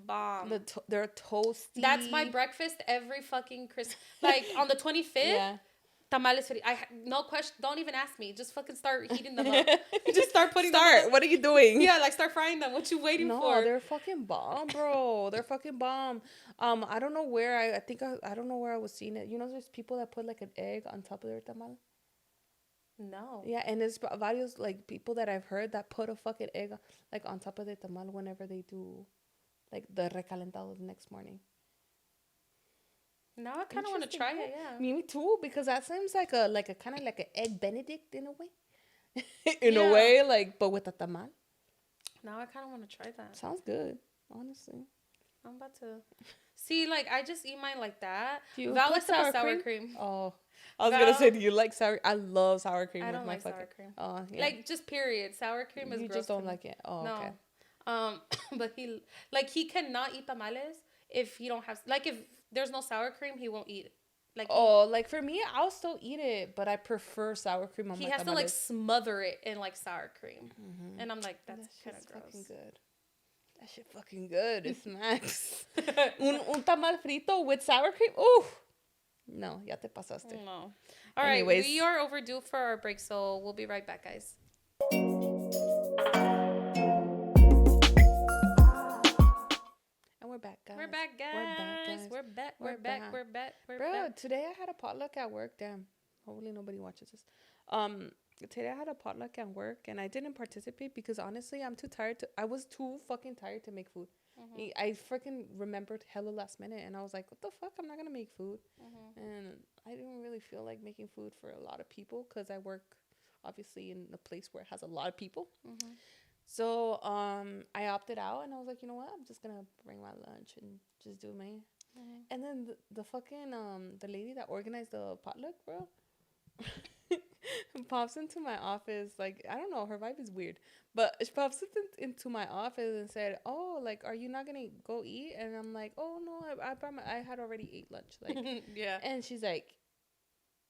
Bomb. They're toasty. That's my breakfast every fucking Christmas. Like on the 25th, Yeah. tamales fritos. No question. Don't even ask me. Just fucking start heating them up. Just start putting them Start. What are you doing? Yeah, like start frying them. What you waiting No, for? they're fucking bomb, bro. They're fucking bomb. I don't know where I think I don't know where I was seeing it. You know, there's people that put like an egg on top of their tamal. No. Yeah, and there's varios like people that I've heard that put a fucking egg like on top of their tamal whenever they do like the recalentado the next morning. Now I kind of want to try it. Yeah. Me too, because that seems like a kind of like an egg Benedict in a way. In Yeah. a way, like, but with a tamal. Now I kind of want to try that. Sounds good, honestly. I'm about to see. Like I just eat mine like that. Do you Val put likes to put sour cream. Oh, I was Val- gonna say, do you like sour? I love sour cream. I with don't my like fucking, sour cream. Oh, yeah. Like just period. Sour cream is You gross. just don't to me. like it. Oh, No. okay. But he cannot eat tamales if he don't have like if there's no sour cream he won't eat it. Like Like for me, I'll still eat it, but I prefer sour cream on he my has tamales. to like smother it in like sour cream, Mm-hmm. and I'm like that's That kind of shit's gross. fucking good. That shit fucking good. It smacks. un tamal frito with sour cream. Ooh. No, ya te pasaste. No. All right, Anyways. we are overdue for our break, so we'll be right back, guys. And we're back, guys. We're back, guys. We're back. We're back. We're back. We're Bro, back. today I had a potluck at work. Damn. Hopefully nobody watches this. Today I had a potluck at work and I didn't participate because honestly I was too fucking tired to make food. Mm-hmm. I freaking remembered hella last minute and I was like, what the fuck? I'm not gonna make food. Mm-hmm. And I didn't really feel like making food for a lot of people because I work obviously in a place where it has a lot of people. Mm-hmm. So I opted out and I was like, you know what? I'm just gonna bring my lunch and just do me. Mm-hmm. And then the fucking the lady that organized the potluck, bro, pops into my office. Like, I don't know, her vibe is weird, but she pops into my office and said, "Oh, like, are you not gonna go eat?" And I'm like, "Oh no, I had already ate lunch." Like, Yeah. and she's like,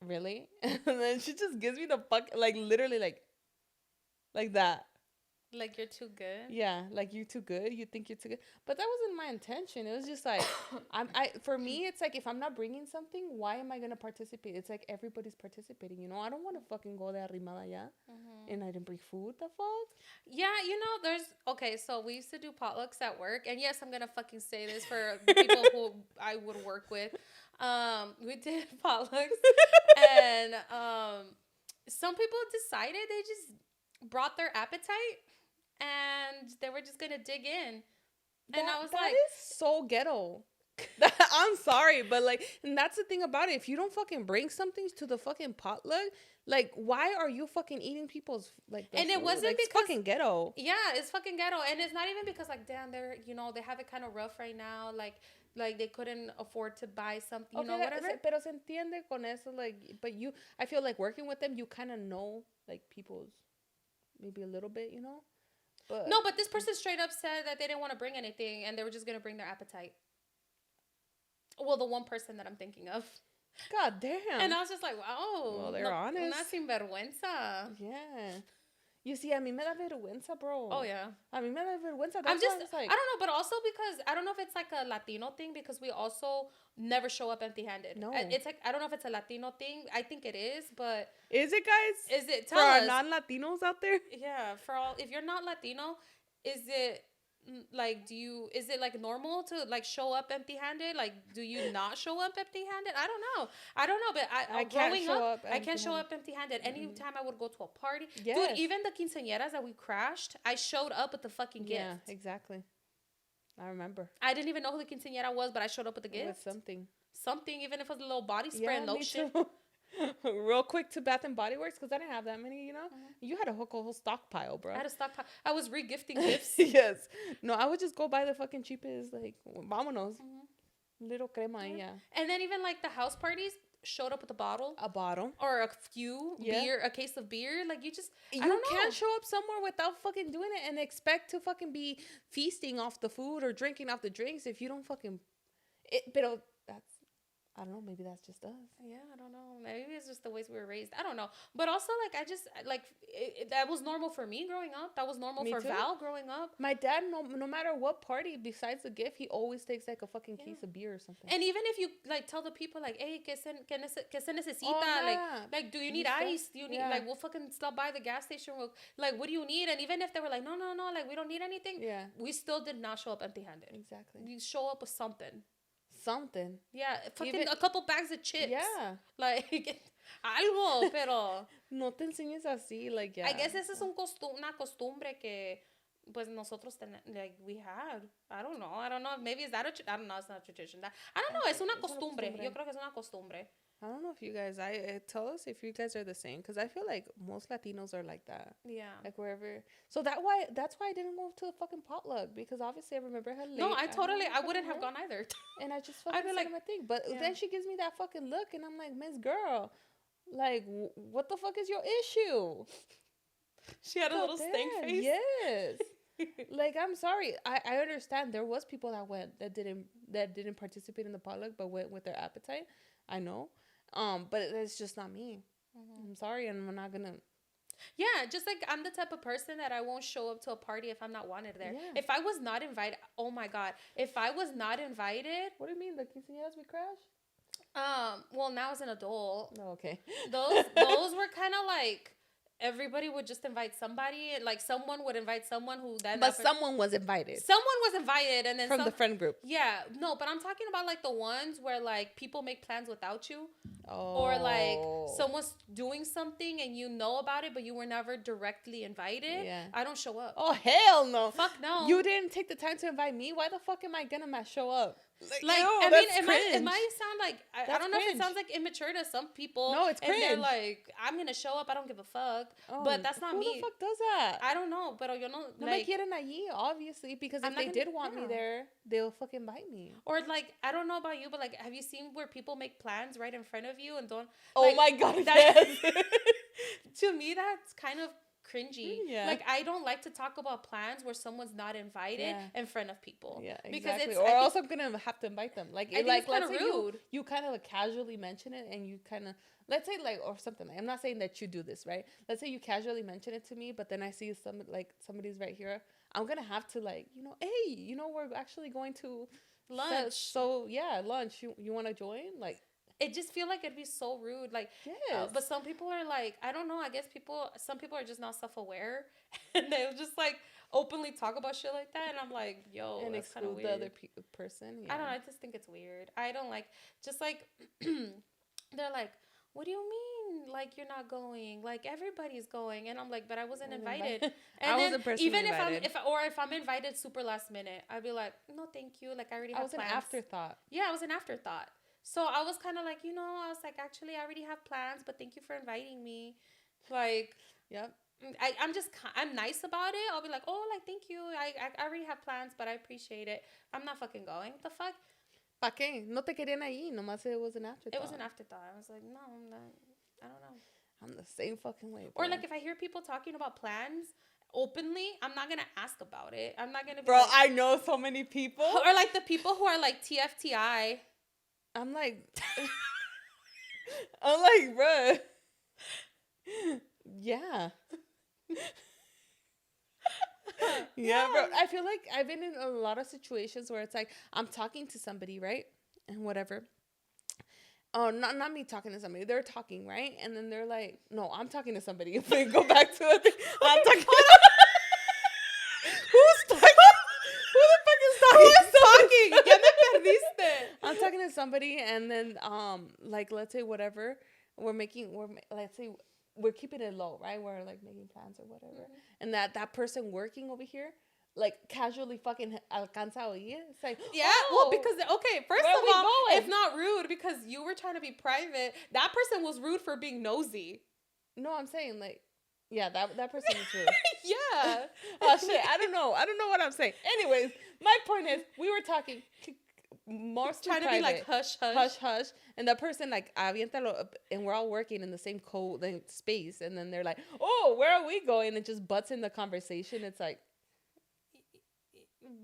"Really?" And then she just gives me the fuck, like, literally, like that. Like you're too good. Yeah, like you're too good. You think you're too good, but that wasn't my intention. It was just like, for me, it's like if I'm not bringing something, why am I gonna participate? It's like everybody's participating. You know, I don't want to fucking go there arrimada ya, and I didn't bring food. The fuck? Yeah, okay, so we used to do potlucks at work, and yes, I'm gonna fucking say this for the people who I would work with. We did potlucks, and some people decided they just brought their appetite, and they were just gonna dig in, and I was that like, is so ghetto. I'm sorry, but like, and that's the thing about it. If you don't fucking bring something to the fucking potluck, like, why are you fucking eating people's like? And it food? wasn't like, because it's fucking ghetto. Yeah, it's fucking ghetto, and it's not even because like, damn, they're they have it kind of rough right now, like they couldn't afford to buy something, whatever. Pero se entiende con eso, like, but I feel like working with them, you kind of know like people's maybe a little bit, But No, but this person straight up said that they didn't want to bring anything, and they were just gonna bring their appetite. Well, the one person that I'm thinking of. God damn. And I was just like, wow. Well, they're honest. Una sinvergüenza. Yeah. You see, a mí me da vergüenza, bro. Oh, yeah. A mí me da vergüenza. I'm just, like, I don't know, but also because, I don't know if it's like a Latino thing, because we also never show up empty-handed. No. It's like, I don't know if it's a Latino thing. I think it is, but. Is it, guys? Is it? For Tell our us. non-Latinos out there? Yeah, if you're not Latino, is it like, is it like normal to like show up empty-handed? Like, do you not show up empty-handed? I don't know, but I can't growing show up, up I can't show empty-handed. up empty-handed. Anytime I would go to a party, Yes. dude, even the quinceañeras that we crashed, I showed up with the fucking gift. Yeah, exactly. I remember. I didn't even know who the quinceañera was, but I showed up with a gift. With something. Even if it was a little body spray and lotion. Me too. Real quick to Bath and Body Works, because I didn't have that many, You had a whole stockpile, bro. I had a stockpile. I was re-gifting gifts. Yes. No, I would just go buy the fucking cheapest, like, vámonos. Little crema, yeah. And then even like the house parties showed up with a bottle. A bottle. Or a few beer, a case of beer. Like, you can't show up somewhere without fucking doing it and expect to fucking be feasting off the food or drinking off the drinks if you don't fucking... Pero I don't know. Maybe that's just us. Yeah, I don't know. Maybe it's just the ways we were raised. I don't know. But also, like, I just, like, that was normal for me growing up. That was normal Me for too. Val growing up. My dad, no matter what party, besides the gift, he always takes like a fucking Yeah. case of beer or something. And even if you, like, tell the people, like, hey, que se necesita? Oh, Like, do you You need still- ice? Do you need, yeah. like, we'll fucking stop by the gas station. Like, what do you need? And even if they were like, no, like, we don't need anything. Yeah, We still did not show up empty-handed. exactly. We show up with something. Something. Yeah, fucking Even- a couple bags of chips. Yeah. Like, algo, pero... No te enseñes así, like, yeah. I guess esa es una costumbre que, pues, nosotros, like, we had. I don't know. Maybe is that I don't know. It's not a tradition. I don't know. Es una costumbre. Yo creo que es una costumbre. I don't know if you guys, tell us if you guys are the same, because I feel like most Latinos are like that. Yeah. Like wherever. So that's why I didn't go to the fucking potluck, because obviously I remember how late. No, I wouldn't have gone either. And I just fucking said like, my thing. But yeah. then she gives me that fucking look, and I'm like, Miss Girl, like, what the fuck is your issue? She had a little stank face. Yes. Like, I'm sorry. I understand there was people that went that didn't participate in the potluck but went with their appetite. I know. But it's just not me. Mm-hmm. I'm sorry, and I'm not gonna. Yeah, just like I'm the type of person that I won't show up to a party if I'm not wanted there. Yeah. If I was not invited, oh my god, if I was not invited. What do you mean, the quinceañeras we crashed? Well, now as an adult, No, okay. those were kind of like. Everybody would just invite somebody, like someone would invite someone who then. But someone was invited. Someone was invited, and then from the friend group. Yeah, no, but I'm talking about like the ones where like people make plans without you, oh. or like someone's doing something and you know about it, but you were never directly invited. Yeah, I don't show up. Oh hell no! Fuck no! You didn't take the time to invite me. Why the fuck am I gonna show up? Like, ew, I mean, it might sound like I don't know cringe. if it sounds like immature to some people. No, it's cringe. And they're like, I'm gonna show up. I don't give a fuck. But that's not me. Who the fuck does that? I don't know, but you know, No like, me quieren allí, obviously, because if they did want me there, they'll fucking invite me. Or like, I don't know about you, but like, have you seen where people make plans right in front of you and don't? Oh like, my god, yes. To me, that's kind of cringy. Yeah. Like, I don't like to talk about plans where someone's not invited in front of people. Yeah, exactly. Because it's, or else I'm gonna have to invite them. Like, it's kind of rude. You kind of like casually mention it, and you kind of, let's say like, or something. I'm not saying that you do this, right? Let's say you casually mention it to me, but then I see somebody's right here. I'm gonna have to like, hey, we're actually going to lunch. So yeah, lunch. You want to join? Like. It just feel like it'd be so rude, like. Yes. But some people are like, I don't know. I guess some people are just not self-aware, and they'll just like openly talk about shit like that. And I'm like, yo, and that's kind of weird. The other person. Yeah. I don't know. I just think it's weird. I don't like. Just like, they're like, what do you mean? Like, you're not going? Like, everybody's going. And I'm like, but I wasn't invited. And I wasn't personally even invited. if I'm invited super last minute, I'd be like, no, thank you. Like, I already have plans. An afterthought. Yeah, I was an afterthought. So I was kind of like, I was like, actually, I already have plans, but thank you for inviting me. Like, yep. I'm nice about it. I'll be like, oh, like, thank you. I already have plans, but I appreciate it. I'm not fucking going. What the fuck? ¿Pa qué? No te querían ahí. Nomás it was an afterthought. It was an afterthought. I was like, no, I'm not. I don't know. I'm the same fucking way, bro. Or like if I hear people talking about plans openly, I'm not gonna ask about it. I'm not gonna be Bro, like, I know so many people. Or like the people who are like TFTI. I'm like, bruh. Yeah. Yeah, bro. I feel like I've been in a lot of situations where it's like I'm talking to somebody, right? And whatever. Oh, not me talking to somebody. They're talking, right? And then they're like, no, I'm talking to somebody. If we go back to it, I'm talking. Who's talking? Who the fuck is talking? Who's talking? Ya me perdiste. I'm talking to somebody, and then like let's say whatever let's say we're keeping it low, right? We're like making plans or whatever, and that person working over here, like casually fucking alcanza a oír. It's like, yeah, well, because first of all, it's not rude because you were trying to be private. That person was rude for being nosy. No, I'm saying like. Yeah, that person is rude. Yeah. Oh shit, I don't know what I'm saying. Anyways, my point is, we were talking mostly trying to private, be like hush, and that person like aviéntalo, and we're all working in the same space, and then they're like, oh, where are we going? And it just butts in the conversation. It's like,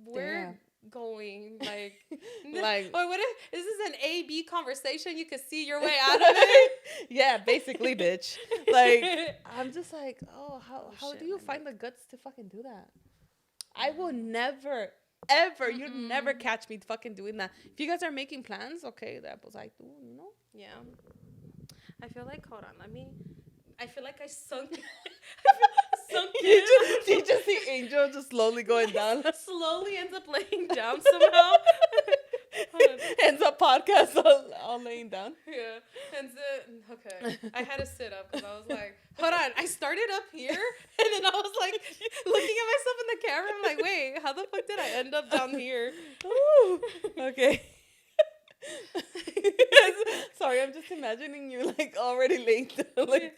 we're going? Like, Like, or what if this is an A-B conversation? You could see your way out of it. yeah, basically, bitch. Like, I'm just like, oh, how shit, do you my find the guts to fucking do that? I will never, ever, you'd never catch me fucking doing that. If you guys are making plans, okay, that was like, you know? Yeah. I feel like, hold on, I feel like I sunk. Sunk in. You just see Angel just slowly going down. Slowly ends up laying down somehow. Ends up podcast all laying down. Yeah. And okay. I had to sit up because I was like, hold on. I started up here and then I was like looking at myself in the camera. I'm like, wait, how the fuck did I end up down here? Ooh, okay. Sorry, I'm just imagining you like already laying down. Like,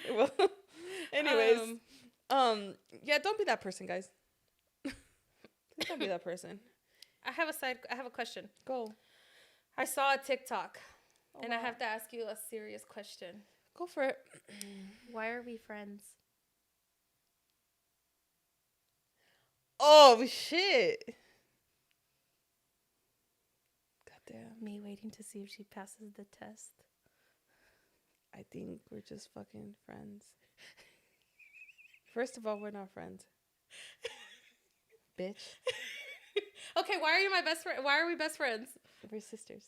well, anyways, yeah, don't be that person, guys. Don't be that person. I have a question. Go. I saw a TikTok and I wow. have to ask you a serious question. Go for it. Why are we friends? Oh shit. Goddamn. Me waiting to see if she passes the test. I think we're just fucking friends. First of all, we're not friends. Bitch. Okay, why are you my best friend? Why are we best friends? We're sisters.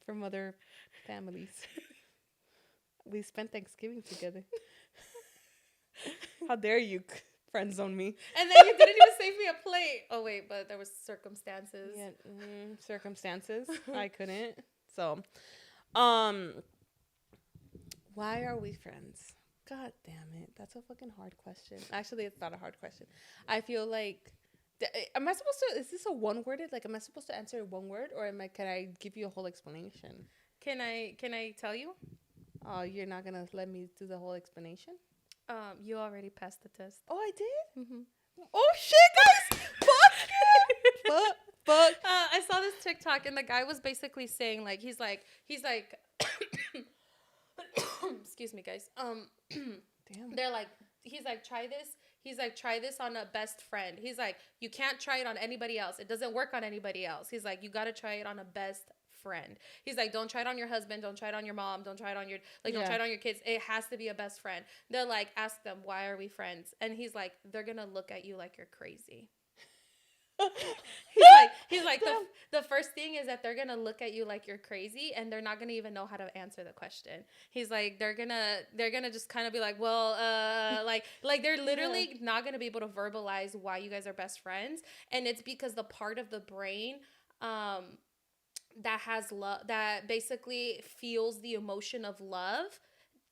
From other families. We spent Thanksgiving together. How dare you friend zone me? And then you didn't even save me a plate. Oh wait, but there was circumstances. Yeah, circumstances. I couldn't. So, why are we friends? God damn it. That's a fucking hard question. Actually, it's not a hard question. I feel like, am I supposed to, is this a one worded? Like, am I supposed to answer one word or can I give you a whole explanation? Can I tell you? Oh, you're not going to let me do the whole explanation? You already passed the test. Oh, I did? Mm-hmm. Oh, shit, guys. Fuck. Fuck. I saw this TikTok and the guy was basically saying like, he's like, excuse me, guys. Damn. They're like, he's like, try this. He's like, try this on a best friend. He's like, you can't try it on anybody else. It doesn't work on anybody else. He's like, you got to try it on a best friend. He's like, don't try it on your husband. Don't try it on your mom. Don't try it on your, like, don't try it on your kids. It has to be a best friend. They're like, ask them, why are we friends? And he's like, they're going to look at you like you're crazy. he's like the first thing is that they're gonna look at you like you're crazy and they're not gonna even know how to answer the question. He's like they're gonna just kind of be like, well, like they're literally not gonna be able to verbalize why you guys are best friends. And it's because the part of the brain that has love, that basically feels the emotion of love,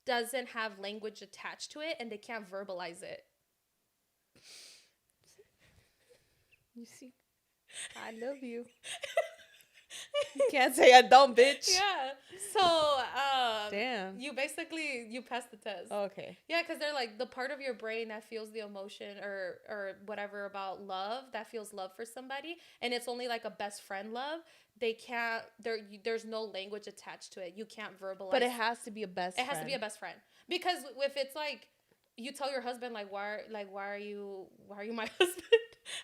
doesn't have language attached to it and they can't verbalize it. You see, I love you. You can't say I don't, bitch. Yeah. So, damn. You passed the test. Oh, okay. Yeah, because they're like the part of your brain that feels the emotion or whatever about love, that feels love for somebody, and it's only like a best friend love. They can't. There's no language attached to it. You can't verbalize. But it has to be a best. It has to be a best friend, because if it's like you tell your husband like why are you my husband?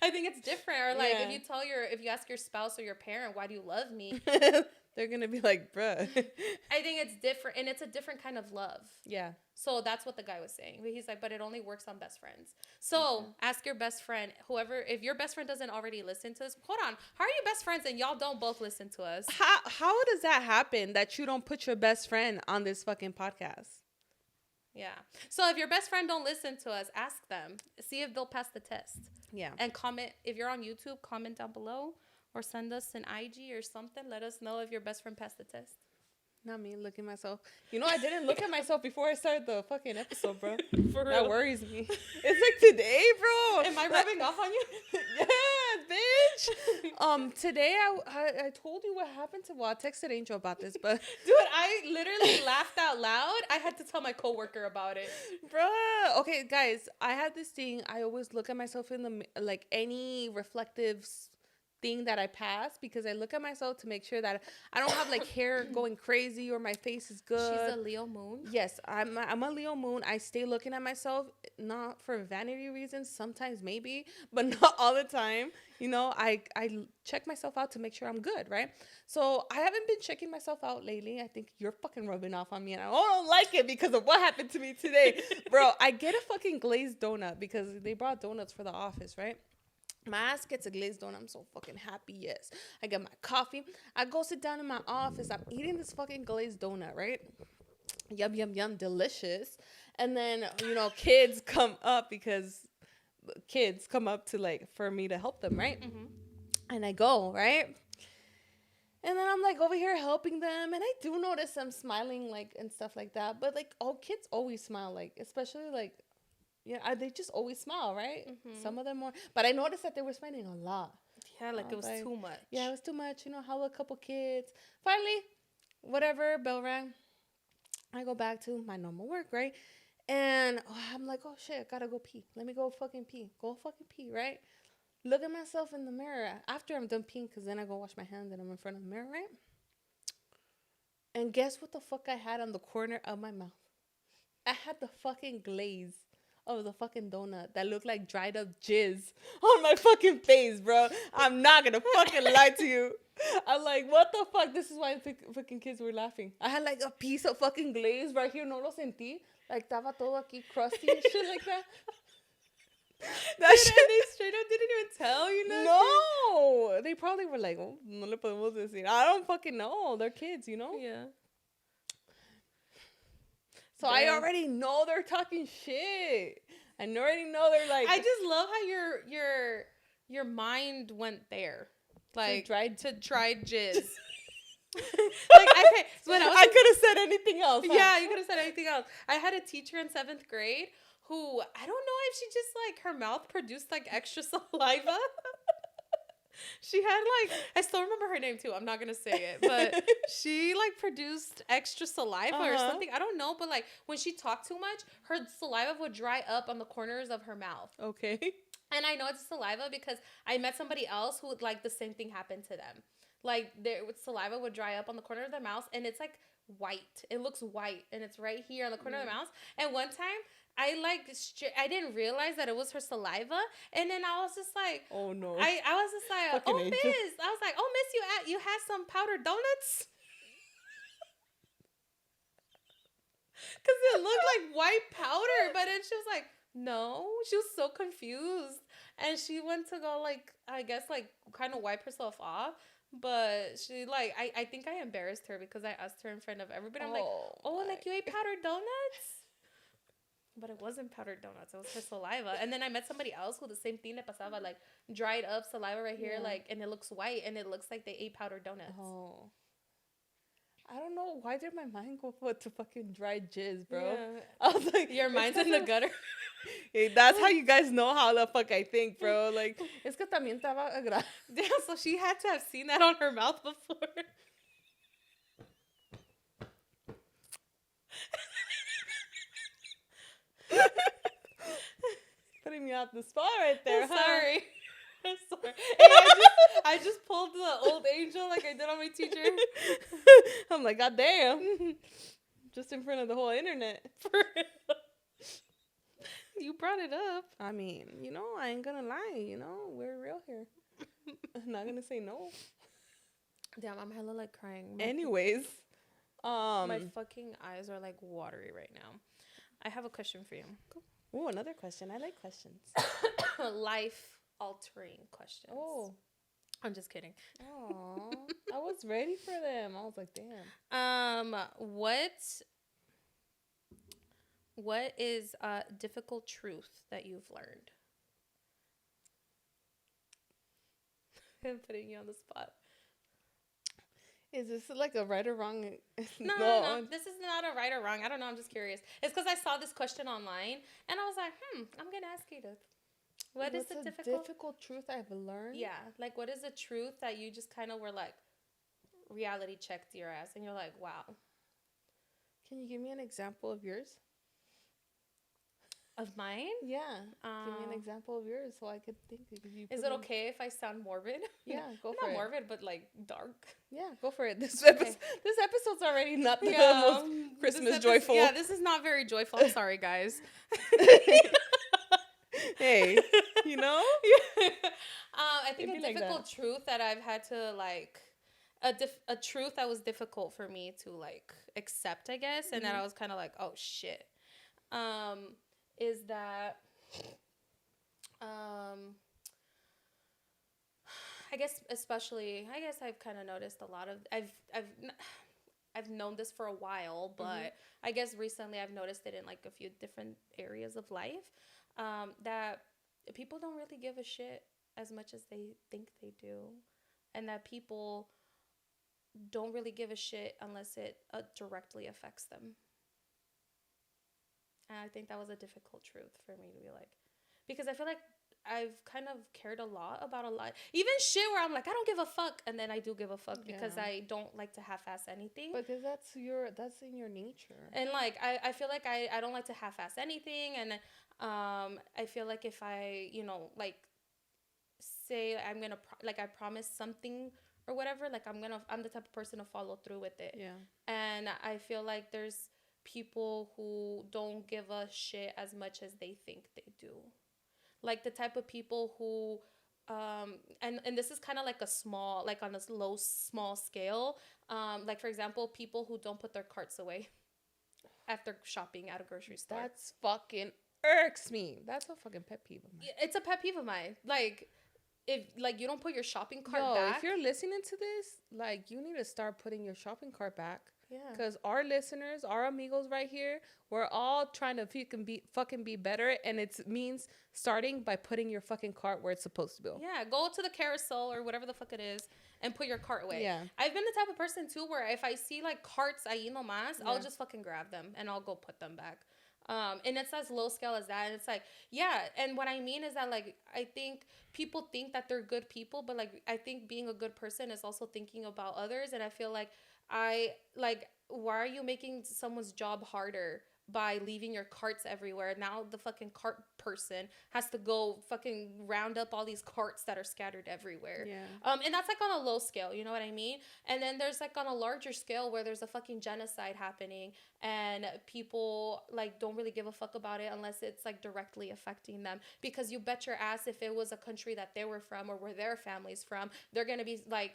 I think it's different. Or like if you ask your spouse or your parent, why do you love me? They're gonna be like, bruh. I think it's different, and it's a different kind of love. Yeah. So that's what the guy was saying. He's like, but it only works on best friends. So ask your best friend, if your best friend doesn't already listen to us, hold on. How are you best friends and y'all don't both listen to us? How does that happen that you don't put your best friend on this fucking podcast? Yeah. So if your best friend don't listen to us, ask them. See if they'll pass the test. Yeah. And comment. If you're on YouTube, comment down below or send us an IG or something. Let us know if your best friend passed the test. Not me looking at myself. You know, I didn't look at myself before I started the fucking episode, bro. For real. That worries me. It's like today, bro. Am I rubbing off on you? Yeah, bitch. Today I told you what happened to. Well, I texted Angel about this, but dude, I literally laughed out loud. I had to tell my coworker about it, bruh. Okay, guys, I had this thing. I always look at myself in the like any reflective thing that I pass because I look at myself to make sure that I don't have like hair going crazy or my face is good. She's a Leo moon. Yes, I'm a Leo moon. I stay looking at myself, not for vanity reasons, sometimes maybe, but not all the time. You know, I check myself out to make sure I'm good, right? So I haven't been checking myself out lately. I think you're fucking rubbing off on me, and I don't like it because of what happened to me today. Bro, I get a fucking glazed donut because they brought donuts for the office, right? My ass gets a glazed donut. I'm so fucking happy. Yes. I get my coffee. I go sit down in my office. I'm eating this fucking glazed donut, right? Yum, yum, yum. Delicious. And then, you know, kids come up because kids come up to like for me to help them, right? Mm-hmm. And I go, right? And then I'm like over here helping them. And I do notice them smiling like and stuff like that. But like all kids always smile, like, especially like, yeah, they just always smile, right? Mm-hmm. Some of them more. But I noticed that they were smiling a lot. Yeah, like it was like, too much. Yeah, it was too much. You know, how a couple kids. Finally, whatever, bell rang. I go back to my normal work, right? And I'm like, oh shit, I gotta go pee. Let me go fucking pee. Go fucking pee, right? Look at myself in the mirror after I'm done peeing, because then I go wash my hands and I'm in front of the mirror, right? And guess what the fuck I had on the corner of my mouth? I had the fucking glaze of the fucking donut that looked like dried up jizz on my fucking face, bro. I'm not gonna fucking lie to you. I'm like, what the fuck? This is why the fucking kids were laughing. I had like a piece of fucking glaze right here. No lo sentí. Like, estaba todo aquí crusty and shit like that. That shit. And they straight up didn't even tell you nothing. No. They probably were like, oh, no le podemos decir. I don't fucking know. They're kids, you know? Yeah. So I already know they're talking shit. I already know they're like. I just love how your mind went there, like to try jizz. Like okay, so when I could have said anything else. Huh? Yeah, you could have said anything else. I had a teacher in 7th grade who I don't know if she just like her mouth produced like extra saliva. She had like, I still remember her name too. I'm not gonna say it, but she like produced extra saliva or something. I don't know, but like when she talked too much, her saliva would dry up on the corners of her mouth. Okay. And I know it's saliva because I met somebody else who like the same thing happened to them. Like their saliva would dry up on the corner of their mouth, and it's like white. It looks white, and it's right here on the corner of their mouth. And one time, I didn't realize that it was her saliva, and then I was just like, oh no. I was just like, fucking oh angel. Miss, I was like, oh miss, you had some powdered donuts, because it looked like white powder, but then she was like, no, she was so confused, and she went to go like, I guess like kind of wipe herself off. But she like I think I embarrassed her because I asked her in front of everybody. I'm like, oh, like you ate powdered donuts? But it wasn't powdered donuts. It was her saliva. And then I met somebody else who the same thing le pasaba, like dried up saliva right here, like, and it looks white and it looks like they ate powdered donuts. Oh. I don't know. Why did my mind go to fucking dry jizz, bro? Yeah. I was like, your mind's in the gutter. Hey, that's how you guys know how the fuck I think, bro. Like, es que también estaba Damn, so she had to have seen that on her mouth before. Putting me out the spot right there, huh? Sorry. I'm sorry. Hey, I just pulled the old angel like I did on my teacher. I'm like, God damn. Just in front of the whole internet. For real. You brought it up. I mean, you know, I ain't gonna lie. You know, we're real here. I'm not gonna say no. Damn, I'm hella like crying. Anyways, my fucking eyes are like watery right now. I have a question for you. Oh, another question. I like questions. Life altering questions. Oh, I'm just kidding. Oh, I was ready for them. I was like, damn. What is a difficult truth that you've learned? I'm putting you on the spot. Is this like a right or wrong? No. This is not a right or wrong. I don't know. I'm just curious. It's because I saw this question online, and I was like, I'm going to ask Edith. What's is the difficult truth I've learned? Yeah. Like, what is a truth that you just kind of were like, reality checked your ass, and you're like, wow. Can you give me an example of yours? Of mine? Yeah. give me an example of yours so I could think. You Is it okay if I sound morbid? Yeah, go for Not it. morbid, but like dark. Yeah, go for it. This Okay. this episode's already not the Yeah, most Christmas joyful. Yeah, this is not very joyful. I'm sorry, guys. Hey, you know? Yeah. I think It'd a be like difficult that. truth that I've had to like a truth that was difficult for me to like accept, I guess, and that I was kind of like, oh shit, um, is that um, I guess especially I guess I've kind of noticed a lot of I've known this for a while, but I guess recently I've noticed it in like a few different areas of life, that people don't really give a shit as much as they think they do, and that people don't really give a shit unless it directly affects them. And I think that was a difficult truth for me to be like, because I feel like I've kind of cared a lot about a lot, even shit where I'm like, I don't give a fuck, and then I do give a fuck because Yeah. I don't like to half-ass anything. Because that's in your nature. And like I feel like I don't like to half-ass anything, and I feel like if I like say I'm gonna like I promise something or whatever, like I'm the type of person to follow through with it. Yeah. And I feel like there's people who don't give a shit as much as they think they do, like the type of people who and this is kind of like a small, like on a low small scale, like for example, people who don't put their carts away after shopping at a grocery store. That's fucking irks me. That's a fucking pet peeve of mine. It's a pet peeve of mine. Like if like you don't put your shopping cart Yo, back. if you're listening to this, like you need to start putting your shopping cart back. Yeah. Because our listeners, our amigos right here, we're all trying to fucking be better, and it means starting by putting your fucking cart where it's supposed to go. Yeah, go to the carousel or whatever the fuck it is and put your cart away. Yeah. I've been the type of person too where if I see like carts ahí nomás, Yeah. I'll just fucking grab them and I'll go put them back. And it's as low scale as that. And it's like, yeah. And what I mean is that like, I think people think that they're good people, but like, I think being a good person is also thinking about others. And I feel like why are you making someone's job harder by leaving your carts everywhere? Now the fucking cart person has to go fucking round up all these carts that are scattered everywhere. Yeah. And that's like on a low scale, you know what I mean? And then there's like on a larger scale where there's a fucking genocide happening and people like don't really give a fuck about it unless it's like directly affecting them. Because you bet your ass if it was a country that they were from or where their family's from, they're gonna be like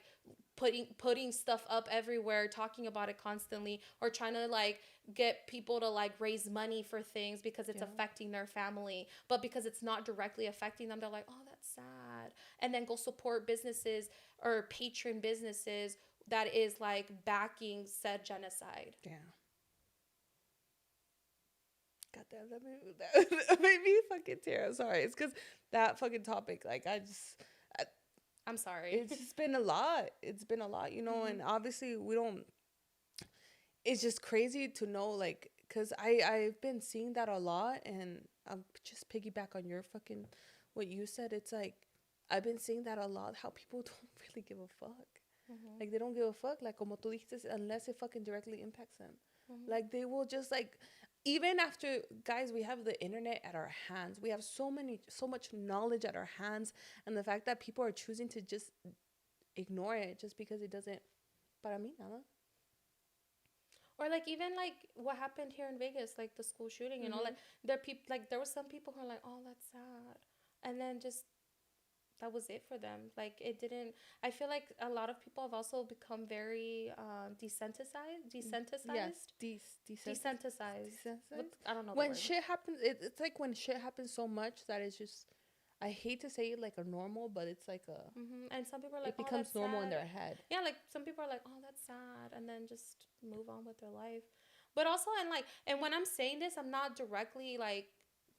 putting stuff up everywhere, talking about it constantly, or trying to like get people to like raise money for things because it's affecting their family. But because it's not directly affecting them, they're like, oh, that's sad. And then go support businesses or patron businesses that is like backing said genocide. Yeah. God damn, that made me fucking tear. Sorry. It's because that fucking topic, like, I'm sorry. It's just been a lot. It's been a lot, you know, and obviously we don't, it's just crazy to know, like, because I've been seeing that a lot, and I'll just piggyback on your fucking, what you said. It's like, I've been seeing that a lot, how people don't really give a fuck. Like, they don't give a fuck, like, como tú dijiste, unless it fucking directly impacts them. Like, they will just, like, even after, guys, we have the internet at our hands. We have so much knowledge at our hands. And the fact that people are choosing to just ignore it just because it doesn't, para mí, nada. Or like even like what happened here in Vegas, like the school shooting, you know, like there were some people who are like, oh, that's sad. And then just that was it for them. Like it didn't. I feel like a lot of people have also become very desensitized. Yes, Desensitized. I don't know. When shit happens, it's like when shit happens so much that it's just. I hate to say it like a normal, but it's like a. And some people are like, it becomes oh, normal sad. In their head. Yeah, like some people are like, oh, that's sad, and then just move on with their life. But also, and when I'm saying this, I'm not directly like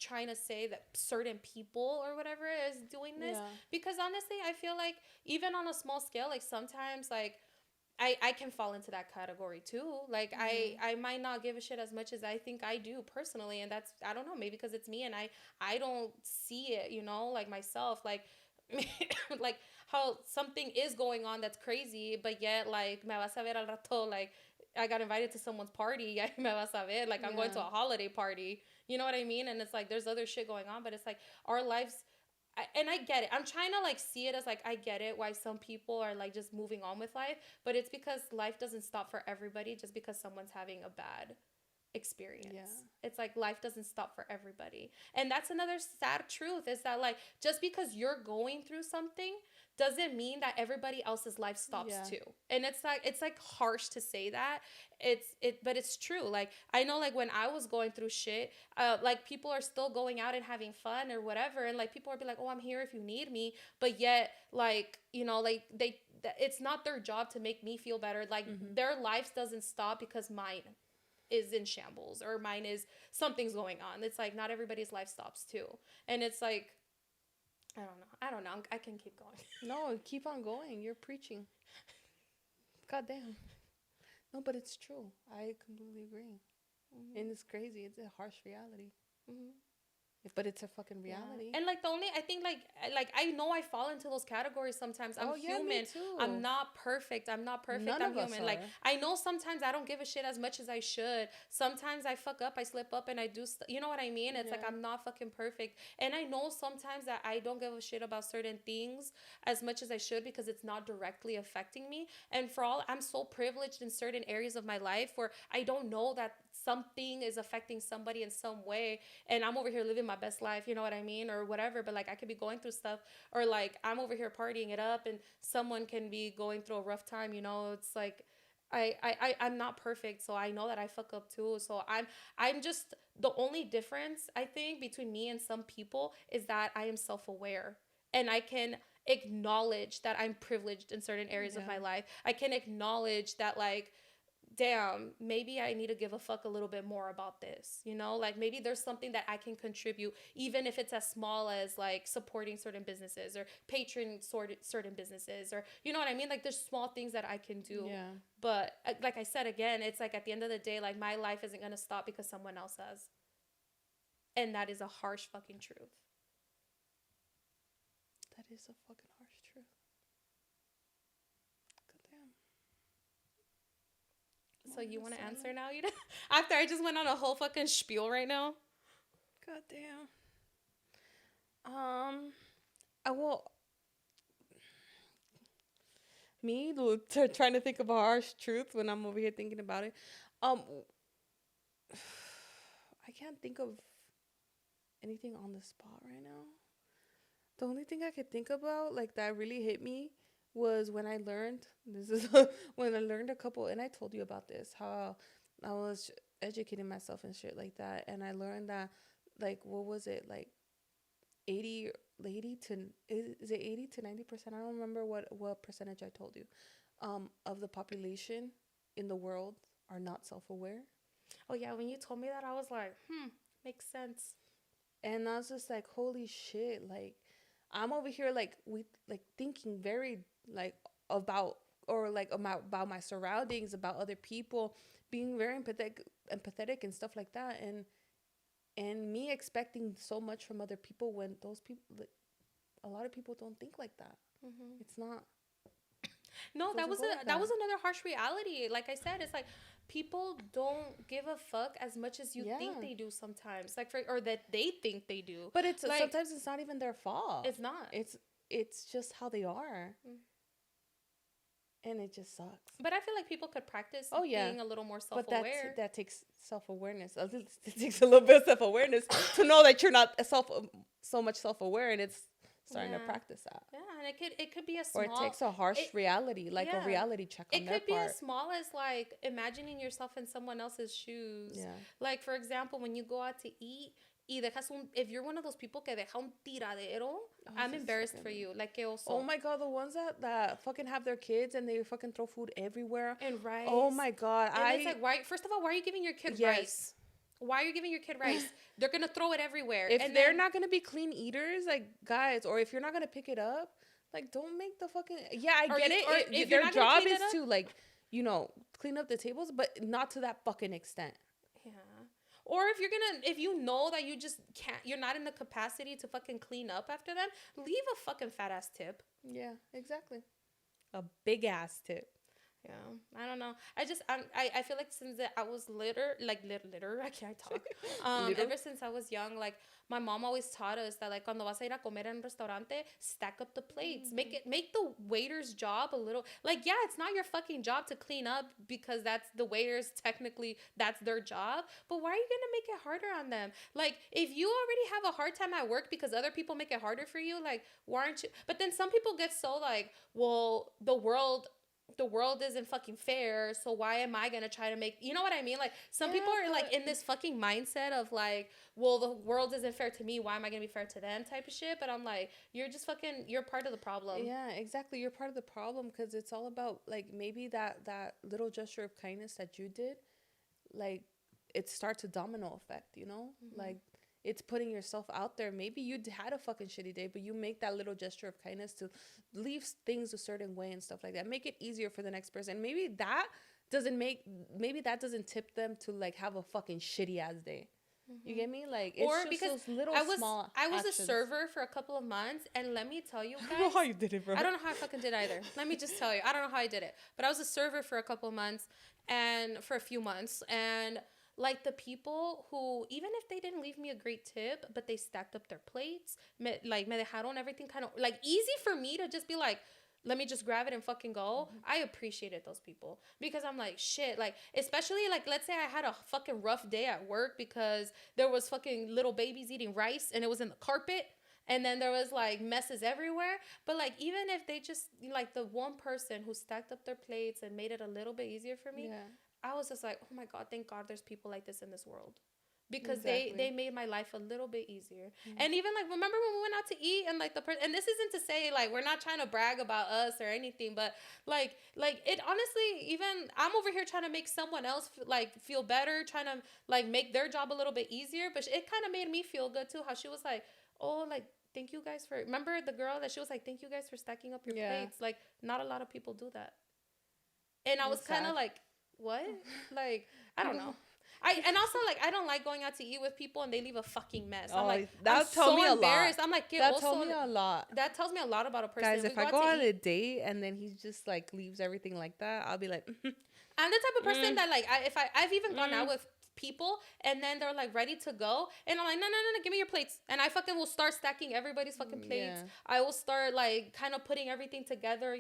trying to say that certain people or whatever is doing this, because honestly I feel like even on a small scale, like sometimes like I can fall into that category too. Like I might not give a shit as much as I think I do personally, and that's, I don't know, maybe because it's me and I don't see it, you know, like myself, like like how something is going on that's crazy, but yet like me vas a ver al rato, like I got invited to someone's party, ya me vas a ver, like I'm going to a holiday party, You know what I mean? And it's like there's other shit going on, but it's like our lives. And I get it. I'm trying to like see it as like I get it why some people are like just moving on with life, but it's because life doesn't stop for everybody just because someone's having a bad experience. Yeah. It's like life doesn't stop for everybody. And that's another sad truth is that like just because you're going through something doesn't mean that everybody else's life stops Yeah. too. And it's like harsh to say that. But it's true. Like I know like when I was going through shit, like people are still going out and having fun or whatever and like people are be like, "Oh, I'm here if you need me." But yet like, you know, like it's not their job to make me feel better. Like their lives doesn't stop because mine is in shambles or mine is something's going on. It's like not everybody's life stops too. And it's like I don't know. I can keep going. No, keep on going. You're preaching. God damn. No, but it's true. I completely agree. Mm-hmm. And it's crazy. It's a harsh reality. Mm-hmm. But it's a fucking reality. Yeah. And like the only I think like I know I fall into those categories sometimes. I'm human. Me too. I'm not perfect. I'm None I'm of us human. are. Like I know sometimes I don't give a shit as much as I should. Sometimes I fuck up, I slip up and I do you know what I mean? It's like I'm not fucking perfect. And I know sometimes that I don't give a shit about certain things as much as I should because it's not directly affecting me. And for all I'm so privileged in certain areas of my life where I don't know that something is affecting somebody in some way and I'm over here living my best life, you know what I mean, or whatever, but like I could be going through stuff or like I'm over here partying it up and someone can be going through a rough time, you know. It's like I'm not perfect, so I know that I fuck up too. So I'm just the only difference I think between me and some people is that I am self-aware and I can acknowledge that I'm privileged in certain areas of my life. I can acknowledge that like damn, maybe I need to give a fuck a little bit more about this, you know? Like maybe there's something that I can contribute, even if it's as small as like supporting certain businesses or patron certain businesses or, you know what I mean? Like there's small things that I can do. Yeah. But like I said, again, it's like at the end of the day, like my life isn't going to stop because someone else has. And that is a harsh fucking truth. That is a fucking harsh truth. So you want to answer now, you know? After I just went on a whole fucking spiel right now. God damn. I will. Me trying to think of a harsh truth when I'm over here thinking about it. I can't think of anything on the spot right now. The only thing I could think about like that really hit me was when I learned when I learned a couple, and I told you about this, how I was educating myself and shit like that, and I learned that like what was it like 80 to is it 80 to 90%? I don't remember what percentage I told you of the population in the world are not self-aware. Oh yeah, when you told me that I was like, makes sense. And I was just like, holy shit, like I'm over here like we like thinking very like about or like about my surroundings, about other people, being very empathetic and stuff like that, and me expecting so much from other people when those people like, a lot of people don't think like that. It's not. No, that was another harsh reality. Like I said, it's like people don't give a fuck as much as you think they do sometimes. Like or that they think they do. But it's like, sometimes it's not even their fault. It's not. It's just how they are. And it just sucks. But I feel like people could practice being a little more self-aware. But that takes self-awareness. It takes a little bit of self-awareness to know that you're not so much self-aware, and it's starting to practice that. Yeah, and it could be a small. Or it takes a harsh reality, like a reality check on their part. It could be as small as like imagining yourself in someone else's shoes. Yeah. Like for example, when you go out to eat. If you're one of those people que deja un tiradero, I'm embarrassed for you. Like, que oso. Oh my God, the ones that fucking have their kids and they fucking throw food everywhere. And rice. Oh my God. And it's like, why? First of all, why are you giving your kid rice? Why are you giving your kid rice? They're going to throw it everywhere. If they're not going to be clean eaters, like, guys, or if you're not going to pick it up, like, don't make the fucking... Yeah, I get it. If their job is to, like, you know, clean up the tables, but not to that fucking extent. Yeah. Or if you know that you just can't, you're not in the capacity to fucking clean up after them, leave a fucking fat ass tip. Yeah, exactly. A big ass tip. Yeah, I don't know. I feel like since I was litter, I can't talk. Little. Ever since I was young, like my mom always taught us that like cuando vas a ir a comer en un restaurante, stack up the plates. Make the waiter's job a little like yeah, it's not your fucking job to clean up because that's the waiters technically that's their job. But why are you gonna make it harder on them? Like if you already have a hard time at work because other people make it harder for you, like why aren't you? But then some people get so like, well, the world isn't fucking fair, so why am I gonna try to make, you know what I mean? Like some people Yeah, are like but in this fucking mindset of like, well, the world isn't fair to me, why am I gonna be fair to them type of shit. But I'm like, you're part of the problem. yeah, exactly. You're part of the problem because it's all about like maybe that little gesture of kindness that you did, like it starts a domino effect, you know? Mm-hmm. Like it's putting yourself out there. Maybe you had a fucking shitty day, but you make that little gesture of kindness to leave things a certain way and stuff like that. Make it easier for the next person. Doesn't make maybe that doesn't tip them to like have a fucking shitty ass day. You Mm-hmm. get me? Like it's Or just because those little I was small I was a actions. server for a couple of months, and let me tell you I don't know guys, how you did it, bro. I don't know how I fucking did either. Let me just tell you, I don't know how I did it, but I was a server for a couple of months, and for a few months, and like the people who, even if they didn't leave me a great tip, but they stacked up their plates, like me dejaron everything kind of like easy for me to just be like, let me just grab it and fucking go. I appreciated those people because I'm like, shit, like, especially like, let's say I had a fucking rough day at work because there was fucking little babies eating rice and it was in the carpet. And then there was like messes everywhere. But like, even if they just, like, the one person who stacked up their plates and made it a little bit easier for me, Yeah, I was just like, oh my God, thank God there's people like this in this world. Because they exactly. made my life a little bit easier. Mm. And even like, remember when we went out to eat and like the person, and this isn't to say like we're not trying to brag about us or anything, but like it honestly, even I'm over here trying to make someone else like feel better, trying to like make their job a little bit easier. But it kind of made me feel good too, how she was like, oh, like, thank you guys for, remember the girl that she was like, thank you guys for stacking up your Yeah, plates. Like, not a lot of people do that. And I was it's kind of sad. like, what? Like, I don't People, know. And also like I don't like going out to eat with people and they leave a fucking mess. I'm oh, like, I'm that told me so a lot. embarrassed. I'm like, que That told oso. me a lot. That tells me a lot about a person. Guys, If we if go I out go to on a eat, date and then he just like leaves everything like that, I'll be like, I'm the type of person mm, that like I've even gone out mm, with people and then they're like ready to go and I'm like, no, no, no, no, give me your plates. And I fucking will start stacking everybody's fucking plates. yeah. I will start like kind of putting everything together,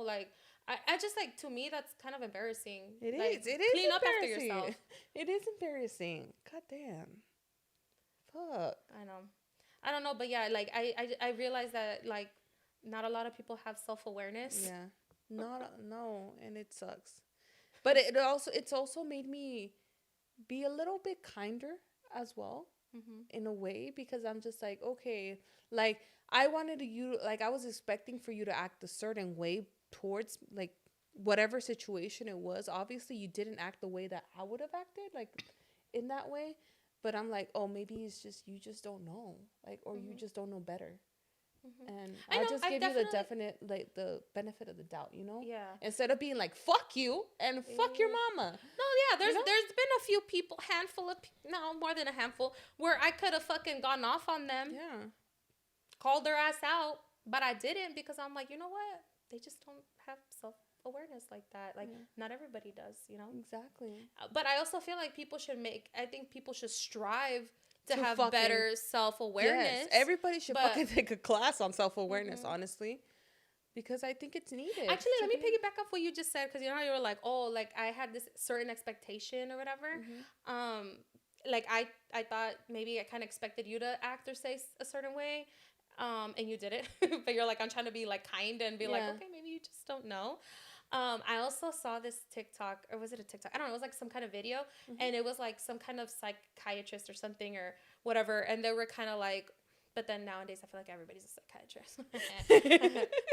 like I just like, to me that's kind of embarrassing. It Like, is. It is clean up after embarrassing. yourself. It is embarrassing. God damn. Fuck. I know. I don't know, but yeah, like I realized that like not a lot of people have self-awareness. Yeah. Not no, and it sucks. But it's also made me be a little bit kinder as well Mhm. in a way because I'm just like, okay, like I wanted to you like I was expecting for you to act a certain way towards like whatever situation it was. Obviously, you didn't act the way that I would have acted like in that way, but I'm like, oh, maybe it's just you just don't know, like or you Mhm. just don't know better. Mhm. And I I'll know. just I've give you the definitely. definite like the benefit of the doubt, you know? Yeah. Instead of being like fuck you and fuck your Yeah. mama, No, yeah, you know? there's been a few people, handful of no, more than a handful, where I could have fucking gone off on them, Yeah. called their ass out, but I didn't because I'm like, you know what? They just don't have self-awareness like that. Like, Yeah. not everybody does. Exactly. But I also feel like I think people should strive to To have fucking better yes, self-awareness. everybody should But fucking take a class on self-awareness, mhm. honestly, because I think it's needed Actually, to let me be. piggyback off what you just said, because you know how you were like, oh, like I had this certain expectation or whatever. Mhm. Um, like I thought maybe I kind of expected you to act or say a certain way, and you did it. But you're like, I'm trying to be like kind and be like, Yeah. okay, maybe you just don't know. I also saw this TikTok, or was it a TikTok? I don't know. It was like some kind of video, Mhm. and it was like some kind of psychiatrist or something or whatever, and they were kind of like. But then nowadays, I feel like everybody's a psychiatrist.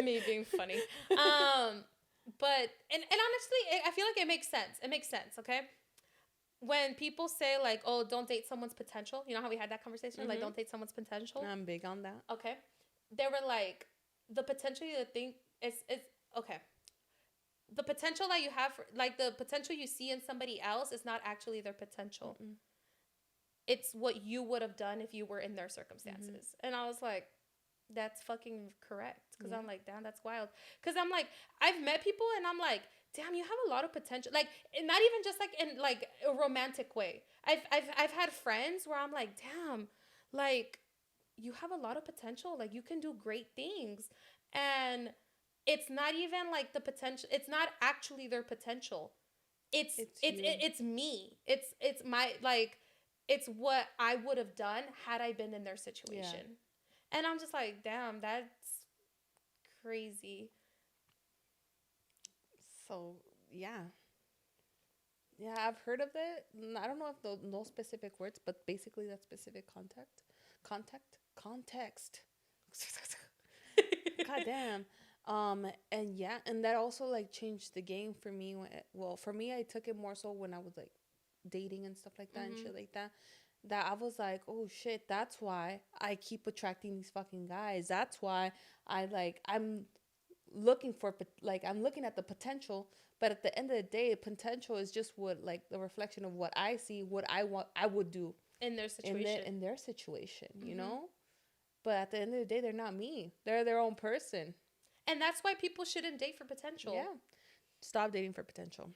Me being funny. But and honestly, I feel like it makes sense. It makes sense. Okay, when people say like, oh, don't date someone's potential. You know how we had that conversation, like, Mhm. don't date someone's potential. I'm big on that. Okay, they were like, the potential you think is okay. The potential that you have, like the potential you see in somebody else, is not actually their potential. Mm-mm. It's what you would have done if you were in their Mhm. circumstances. And I was like, that's fucking correct. Because Yeah. I'm like, damn, that's wild. Because I'm like, I've met people and I'm like, damn, you have a lot of potential. Like, and not even just like in like a romantic way. I've had friends where I'm like, damn, like you have a lot of potential. Like you can do great things. And it's not even like the potential. It's not actually their potential. It's me. It's my like it's what I would have done had I been in their situation. Yeah. And I'm just like, damn, that's crazy. So yeah. Yeah, I've heard of it. I don't know if no specific words, but basically that specific context. God damn. And yeah, and that also like changed the game for me. Well, for me, I took it more so when I was like dating and stuff like that and shit like that. That I was like, oh shit, that's why I keep attracting these fucking guys. That's why I'm looking for I'm looking at the potential, but at the end of the day, potential is just what like the reflection of what I see, what I would do in their situation. In their situation, you know. But at the end of the day, they're not me. They're their own person. And that's why people shouldn't date for potential. Yeah. Stop dating for potential.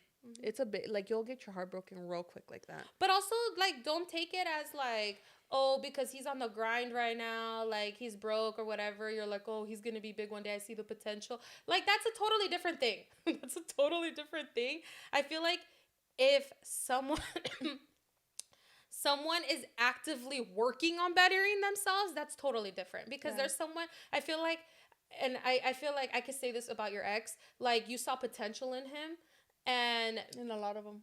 It's a bit like you'll get your heart broken real quick like that. But also like don't take it as like, oh, because he's on the grind right now, like he's broke or whatever, you're like, oh, he's gonna be big one day, I see the potential. Like that's a totally different thing. That's a totally different thing. I feel like if someone someone is actively working on bettering themselves, that's totally different. Because there's someone, I feel like, and I feel like I could say this about your ex, like you saw potential in him, and a lot of them.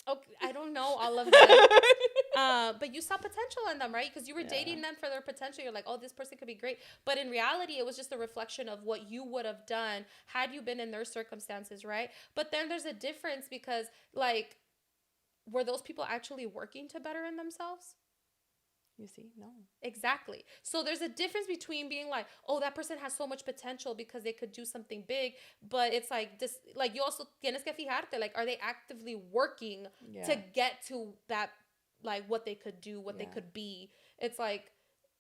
Okay, I don't know all of them. But you saw potential in them, right? Because you were dating them for their potential. You're like, oh, this person could be great. But in reality, it was just a reflection of what you would have done had you been in their circumstances, right? But then there's a difference because, like, were those people actually working to better in themselves? You see, no. Exactly. So there's a difference between being like, oh, that person has so much potential because they could do something big, but it's like this, like you also tienes que fijarte, like, are they actively working to get to that, like what they could do, what they could be? It's like,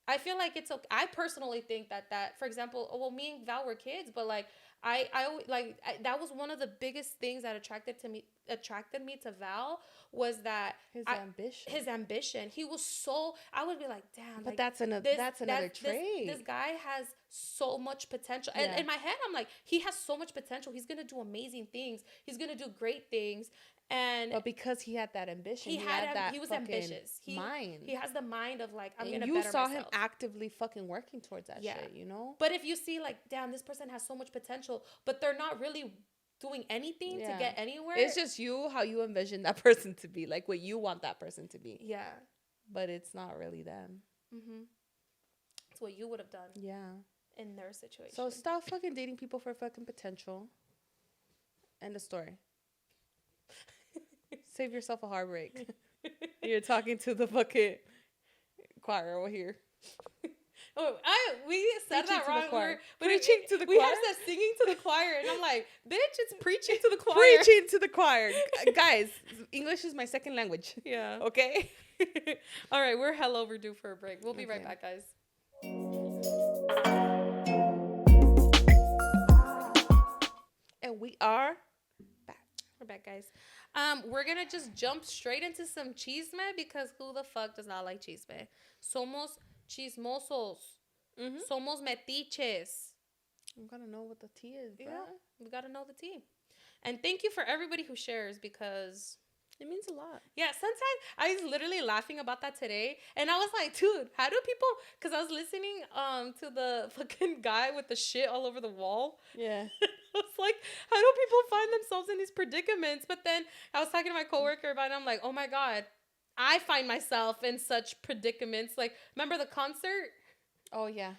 I feel like it's okay. I personally think that for example, well, me and Val were kids, but like that was one of the biggest things that attracted me to Val was that his ambition. He was so, I would be like, damn. But like, that's another trait. This guy has so much potential. And in my head, I'm like, he has so much potential. He's gonna do amazing things. He's gonna do great things. But because he had that ambition, he was ambitious. He has the mind of like, I'm gonna better myself. You saw him actively fucking working towards that shit, you know? But if you see like, damn, this person has so much potential, but they're not really doing anything to get anywhere. It's just how you envision that person to be, like what you want that person to be. Yeah. But it's not really them. It's what you would have done. Yeah. In their situation. So stop fucking dating people for fucking potential. End of story. Save yourself a heartbreak. You're talking to the fucking choir over here. Oh, we said that wrong. We're preaching to the choir. We have said singing to the choir, and I'm like, bitch, it's preaching to the choir. Preaching to the choir, guys. English is my second language. Yeah. Okay. All right, we're hell overdue for a break. We'll be right back, guys. And we are back. We're back, guys. We're gonna just jump straight into some chisme because who the fuck does not like chisme? Somos chismosos. Somos metiches. You gotta know what the tea is, bro. Yeah, we gotta know the tea. And thank you for everybody who shares because it means a lot. Yeah, sometimes I was literally laughing about that today, and I was like, dude, how do people? Because I was listening to the fucking guy with the shit all over the wall. Yeah. I was like, how do people find themselves in these predicaments? But then I was talking to my coworker about it. I'm like, oh my God, I find myself in such predicaments. Like, remember the concert? Oh, yeah.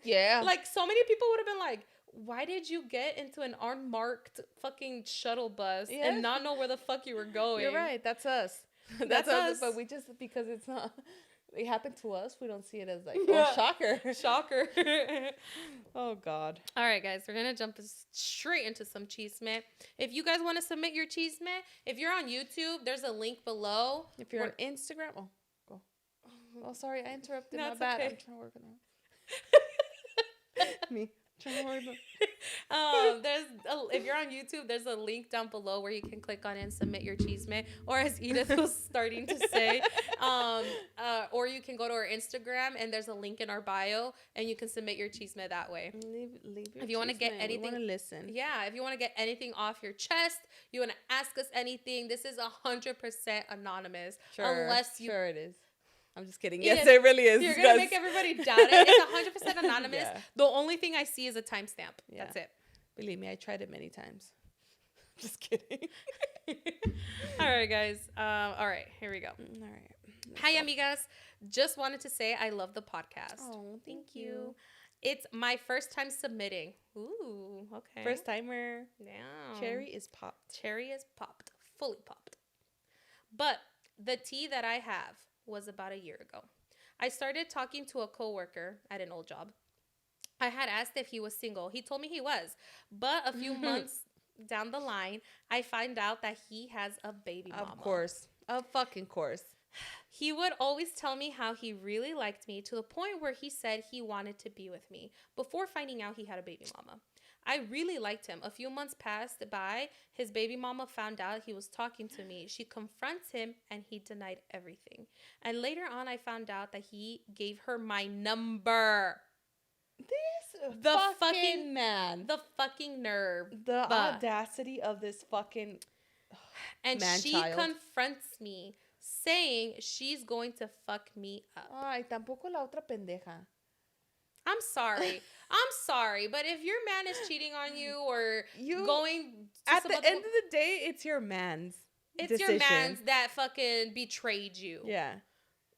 Yeah. Like, so many people would have been like, why did you get into an unmarked fucking shuttle bus and not know where the fuck you were going? You're right. That's us. That's us. But we just, because it's not... It happened to us. We don't see it as like, oh, shocker. Shocker. Oh, God. All right, guys. We're going to jump straight into some chisme. If you guys want to submit your chisme, if you're on YouTube, there's a link below. If you're on Instagram, go. Oh, sorry. I interrupted. My bad. Okay. I'm trying to work on that. Me. Trying to work If you're on YouTube, there's a link down below where you can click on it and submit your chisme, or as Edith was starting to say, or you can go to our Instagram and there's a link in our bio and you can submit your chisme that way. Leave your If you want to get anything, want to listen. Yeah, if you want to get anything off your chest, you want to ask us anything, this is 100% anonymous. Sure, Unless you, sure it is. I'm just kidding. Edith, Yes, it really is. You're gonna make everybody doubt it. It's 100% anonymous. Yeah. The only thing I see is a timestamp. Yeah. That's it. Believe me, I tried it many times. Just kidding. All right, guys. All right, here we go. All right. Hi, amigas. Just wanted to say I love the podcast. Oh, thank you. It's my first time submitting. Ooh, okay. First timer. Yeah. Cherry is popped. Cherry is popped. Fully popped. But the tea that I have was about a year ago. I started talking to a coworker at an old job. I had asked if he was single. He told me he was. But a few months down the line, I find out that he has a baby mama. Of course. Of fucking course. He would always tell me how he really liked me to the point where he said he wanted to be with me before finding out he had a baby mama. I really liked him. A few months passed by. His baby mama found out he was talking to me. She confronts him and he denied everything. And later on, I found out that he gave her my number. The fucking man. The fucking nerve. The audacity of this fucking and man she child. confronts me saying she's going to fuck me up. Ay, tampoco la otra pendeja. I'm sorry, but if your man is cheating on you or going to at the end of the day, it's your man's decision. Your man's that fucking betrayed you. Yeah.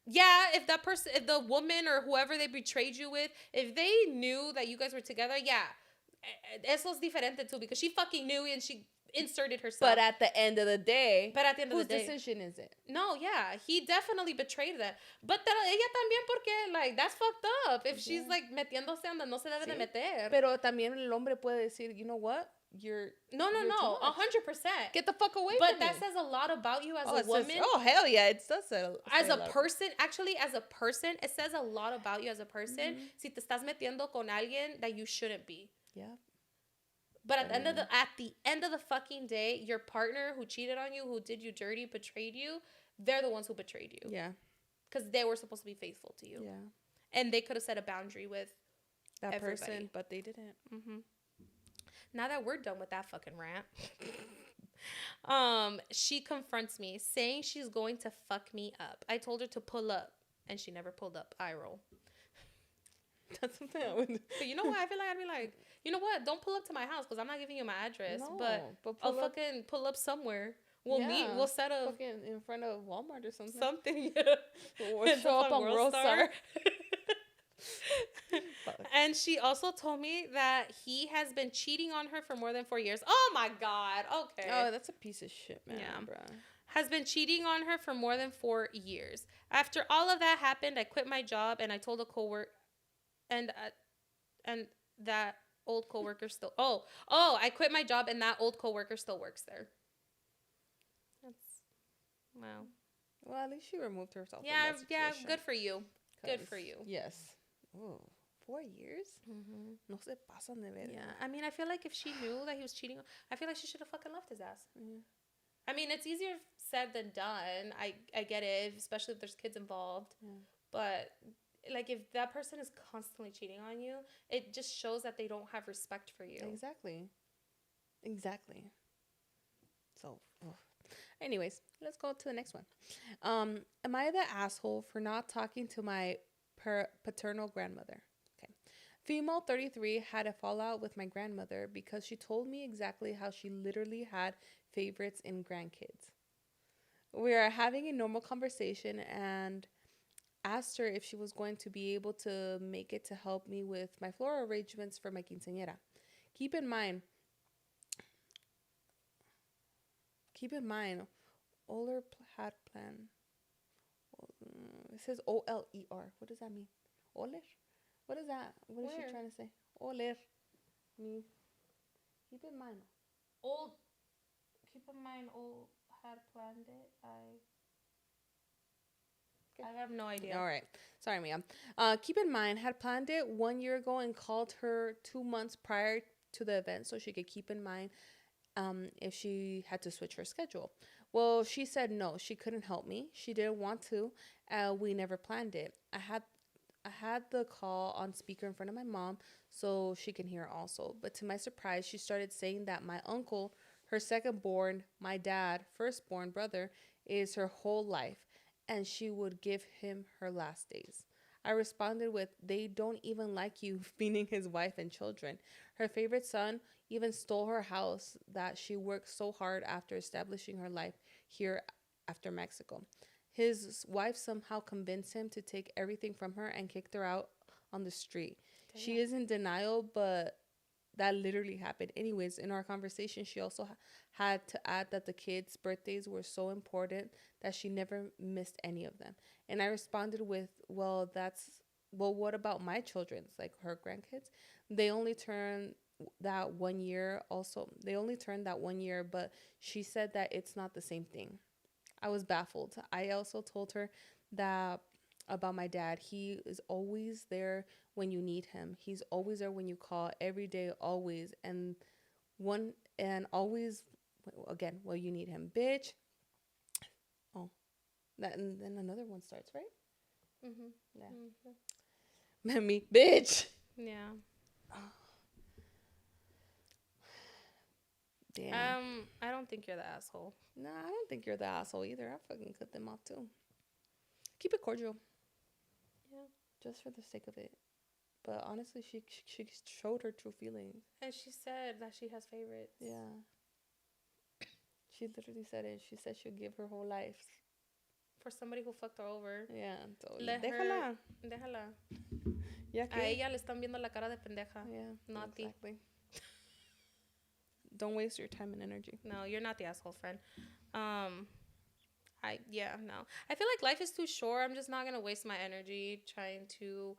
Yeah, if the woman or whoever they betrayed you with, if they knew that you guys were together, yeah, eso es diferente too, because she fucking knew and she inserted herself. But at the end of the day, whose decision is it? No, yeah, he definitely betrayed that. But ella también, porque like that's fucked up. If she's like metiéndose donde no se debe de meter. Pero también el hombre puede decir, you know what? No, 100%. Get the fuck away but from me. But that says a lot about you as a woman. Hell yeah, it does. As a person, actually, as a person, it says a lot about you as a person. Mm-hmm. Si te estás metiendo con alguien that you shouldn't be. Yeah. But at the end of the fucking day, your partner who cheated on you, who did you dirty, betrayed you, they're the ones who betrayed you. Yeah. Because they were supposed to be faithful to you. Yeah. And they could have set a boundary with that person, but they didn't. Mm-hmm. Now that we're done with that fucking rant, she confronts me, saying she's going to fuck me up. I told her to pull up, and she never pulled up. I roll. That's something I would. But you know what? I feel like I'd be like, you know what? Don't pull up to my house because I'm not giving you my address. No, but I'll fucking pull up somewhere. We'll meet. We'll set up fucking in front of Walmart or something. Something. Or show up on World Star. And she also told me that he has been cheating on her for more than 4 years. Oh my God. Okay. Oh, that's a piece of shit, man. Yeah. Bro. Has been cheating on her for more than 4 years. After all of that happened, I quit my job and I told a coworker, and that old coworker still. I quit my job and that old coworker still works there. That's wow. Well, at least she removed herself. Yeah, from that situation. Good for you. Good for you. Yes. Oh, 4 years? Mm-hmm. No se pasan de ver. Yeah, I mean, I feel like if she knew that he was cheating, I feel like she should have fucking left his ass. Yeah. I mean, it's easier said than done. I get it, especially if there's kids involved. Yeah. But like, if that person is constantly cheating on you, it just shows that they don't have respect for you. Exactly. So, anyways, let's go to the next one. Am I the asshole for not talking to my paternal grandmother? Okay. Female 33 had a fallout with my grandmother because she told me exactly how she literally had favorites in grandkids. We are having a normal conversation and asked her if she was going to be able to make it to help me with my floral arrangements for my quinceañera. Keep in mind, Oler had planned. It says O-L-E-R. What does that mean? Oler? What is that? What is she trying to say? Oler. Keep in mind, old had planned it. I have no idea. All right. Sorry, Mia. Keep in mind, had planned it 1 year ago and called her 2 months prior to the event so she could keep in mind if she had to switch her schedule. Well, she said no, she couldn't help me. She didn't want to. We never planned it. I had the call on speaker in front of my mom so she can hear also. But to my surprise, she started saying that my uncle, her second born, my dad, firstborn brother, is her whole life and she would give him her last days. I responded with, they don't even like you, meaning his wife and children. Her favorite son even stole her house that she worked so hard after establishing her life here after Mexico. His wife somehow convinced him to take everything from her and kicked her out on the street. She Damn. is in denial, but that literally happened. Anyways, in our conversation, she also had to add that the kids' birthdays were so important that she never missed any of them. And I responded with, well, what about my children's, like her grandkids? They only turn that 1 year also. They only turned that 1 year, but she said that it's not the same thing. I was baffled. I also told her that about my dad. He is always there when you need him. He's always there when you call, every day, always. And always again, well, you need him, bitch. Oh, that, and then another one starts, right? Mhm. Yeah. Mhm. Me, bitch. Yeah. Damn. I don't think you're the asshole. Nah, I don't think you're the asshole either. I fucking cut them off too. Keep it cordial, Yeah. just for the sake of it. But honestly, she showed her true feelings. And she said that she has favorites. Yeah, she literally said it. She said she'd give her whole life. For somebody who fucked her over. Yeah, so Let déjala. her. Déjala. Ya A que. ella le están viendo la cara de pendeja. Yeah, Not exactly. Don't waste your time and energy. No, you're not the asshole, friend. No. I feel like life is too short. I'm just not gonna waste my energy trying to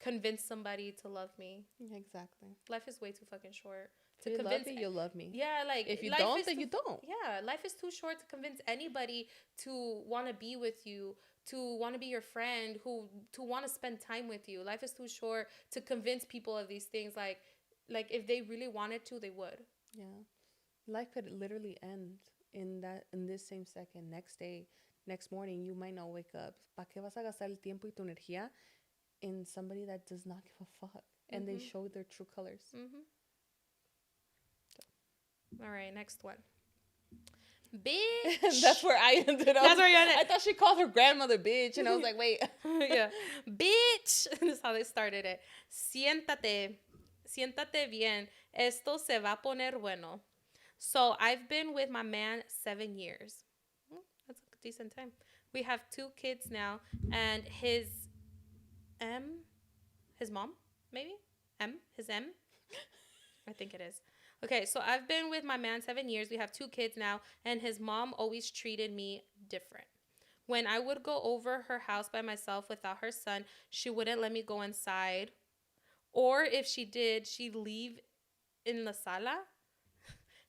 convince somebody to love me. Exactly. Life is way too fucking short To convince love you, you'll love me. Yeah, like if you don't, then you don't. Yeah, life is too short to convince anybody to want to be with you, to want to be your friend, who to want to spend time with you. Life is too short to convince people of these things. Like if they really wanted to, they would. Yeah, life could literally end in this same second. Next day, next morning, you might not wake up. ¿Para qué vas a gastar el tiempo y tu energía in somebody that does not give a fuck and they show their true colors? All right, next one. Bitch. That's where I ended up. That's where you ended. I thought she called her grandmother bitch, and I was like, wait. Yeah. Bitch. That's how they started it. Siéntate. Siéntate bien. Esto se va a poner bueno. So I've been with my man 7 years. That's a decent time. We have 2 kids now, and his mom, maybe? His I think it is. Okay, so I've been with my man 7 years. We have 2 kids now, and his mom always treated me different. When I would go over her house by myself without her son, she wouldn't let me go inside. Or if she did, she'd leave in la sala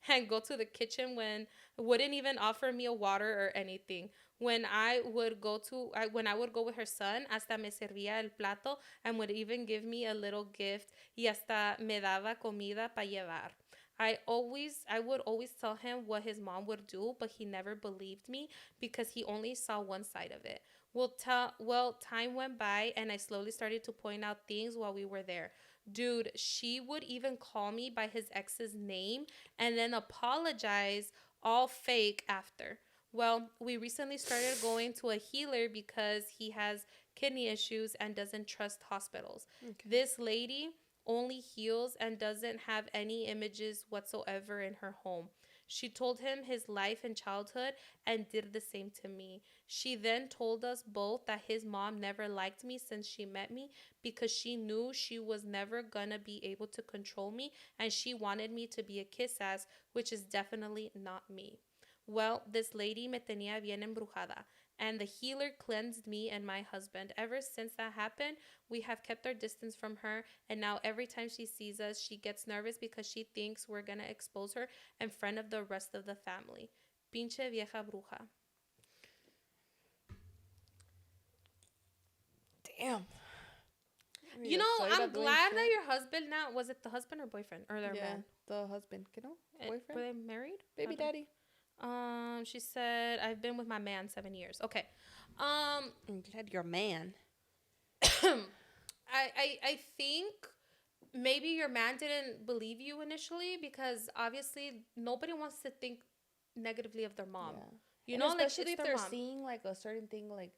and go to the kitchen when wouldn't even offer me a water or anything. When I would go with her son, hasta me servía el plato and would even give me a little gift y hasta me daba comida para llevar. I would always tell him what his mom would do, but he never believed me because he only saw one side of it. Well, time went by and I slowly started to point out things while we were there. Dude, she would even call me by his ex's name and then apologize all fake after. Well, we recently started going to a healer because he has kidney issues and doesn't trust hospitals. Okay. This lady only heals and doesn't have any images whatsoever in her home. She told him his life and childhood and did the same to me. She then told us both that his mom never liked me since she met me because she knew she was never gonna be able to control me and she wanted me to be a kiss ass, which is definitely not me. Well, this lady me tenía bien embrujada, and the healer cleansed me and my husband. Ever since that happened, we have kept our distance from her, and now every time she sees us, she gets nervous because she thinks we're going to expose her in front of the rest of the family. Pinche vieja bruja. Damn. You know, I'm glad that your husband now, was it the husband or boyfriend or their man? The husband, you know, boyfriend. Were they married? Baby daddy. She said, I've been with my man 7 years. Okay. I'm glad you're a man. I think maybe your man didn't believe you initially because obviously nobody wants to think negatively of their mom. Yeah. You know, especially like, if they're seeing like a certain thing, like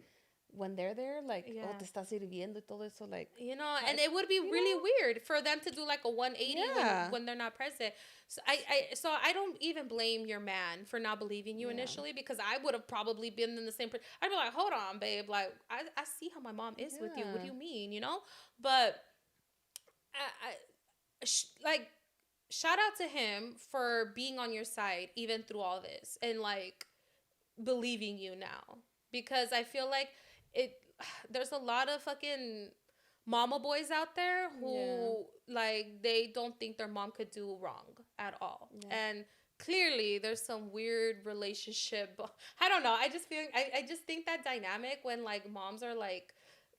when they're there, like, oh, te estás sirviendo y todo eso, like, you know, and it would be really weird for them to do like a 180 when they're not present. So I don't even blame your man for not believing you initially, because I would have probably been in the same. I'd be like, hold on, babe, like I see how my mom is with you. What do you mean, you know? But like, shout out to him for being on your side even through all this and like believing you now, because I feel like there's a lot of fucking mama boys out there who like they don't think their mom could do wrong at all, and clearly there's some weird relationship. I don't know, I just think that dynamic when like moms are like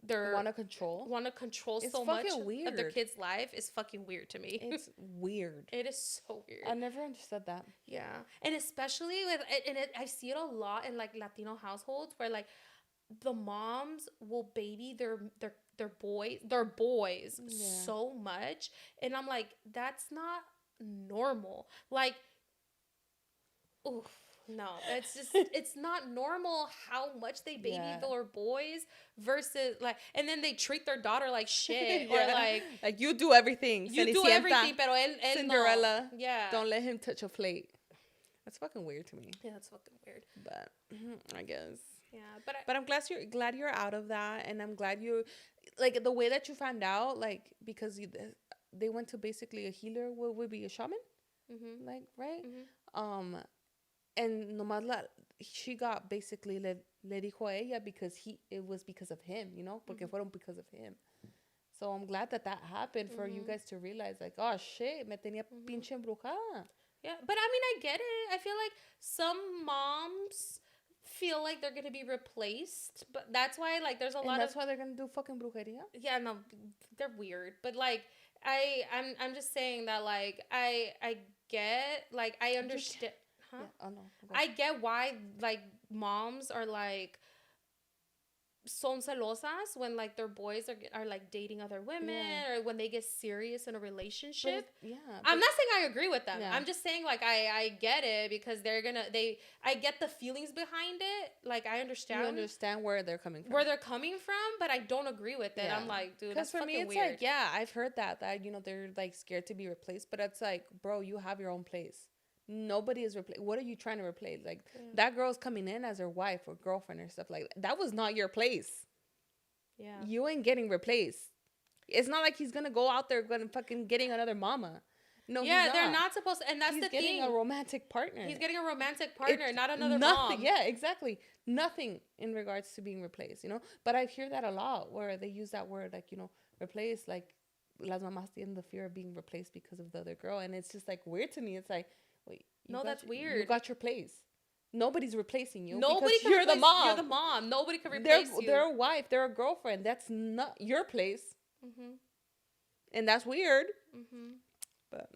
they want to control it's so much weird. of their kid's life is fucking weird to me. It's weird. It is so weird. I never understood that. Yeah, and especially with I see it a lot in like Latino households where like the moms will baby their boys so much, and I'm like, that's not normal. Like, oof. No, it's just it's not normal how much they baby their boys versus like, and then they treat their daughter like shit or like you do everything. You do everything, pero él Cinderella. No. Yeah, don't let him touch a plate. That's fucking weird to me. Yeah, that's fucking weird. But I guess. Yeah, but I'm glad you're out of that, and I'm glad you like the way that you found out, like because they went to basically a healer, would be a shaman, like right. And nomás she got basically le dijo a ella because it was because of him, you know, porque fueron because of him. So I'm glad that happened for you guys to realize, like, oh shit, me tenía pinche embrujada. Yeah, but I mean, I get it. I feel like some moms feel like they're gonna be replaced, but that's why like there's that's why they're gonna do fucking brujeria. Yeah, no, they're weird, but like I'm just saying that like I get, like, I understand. Huh? Yeah. Oh no. Okay. I get why like moms are like son celosas when like their boys are like dating other women, or when they get serious in a relationship. I'm not saying I agree with them. I'm just saying like I get it, because I get the feelings behind it. Like I understand. You understand where they're coming from. But I don't agree with it. I'm like, dude, that's for me it's weird. like, I've heard that you know they're like scared to be replaced, but it's like, bro, you have your own place. Nobody is replaced. What are you trying to replace? Like that girl's coming in as her wife or girlfriend or stuff like that. That was not your place. Yeah, you ain't getting replaced. It's not like he's gonna go out there gonna fucking getting another mama. No, yeah, they're not supposed to, and that's the thing. He's getting a romantic partner. He's getting a romantic partner, not another mom. Yeah, exactly. Nothing in regards to being replaced, you know. But I hear that a lot where they use that word, like, you know, replace. Like las mamás tienen the fear of being replaced because of the other girl, and it's just like weird to me. It's like, wait, that's weird. You got your place. Nobody's replacing you. Nobody can you're the mom. You're the mom. Nobody can replace you. They're a wife. They're a girlfriend. That's not your place. And that's weird. But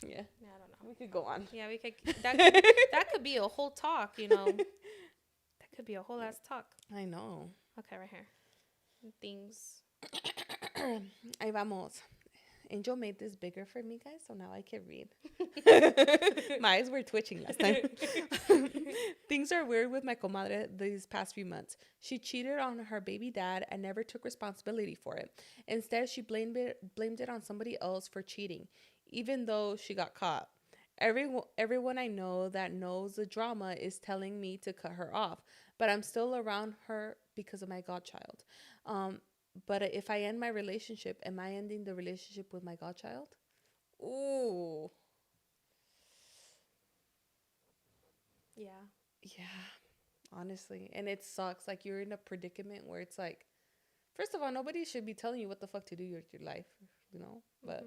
yeah, I don't know. We could go on. Yeah, we could. That could be a whole talk. You know, that could be a whole ass talk. I know. Okay, right here. Things. Ahí vamos. Angel made this bigger for me, guys, so now I can read. My eyes were twitching last time. Things are weird with my comadre these past few months. She cheated on her baby dad and never took responsibility for it. Instead, she blamed it on somebody else for cheating, even though she got caught. Everyone I know that knows the drama is telling me to cut her off, but I'm still around her because of my godchild. But if I end my relationship, am I ending the relationship with my godchild? Ooh. Yeah. Yeah. Honestly. And it sucks. Like, you're in a predicament where it's like, first of all, nobody should be telling you what the fuck to do with your life, you know? But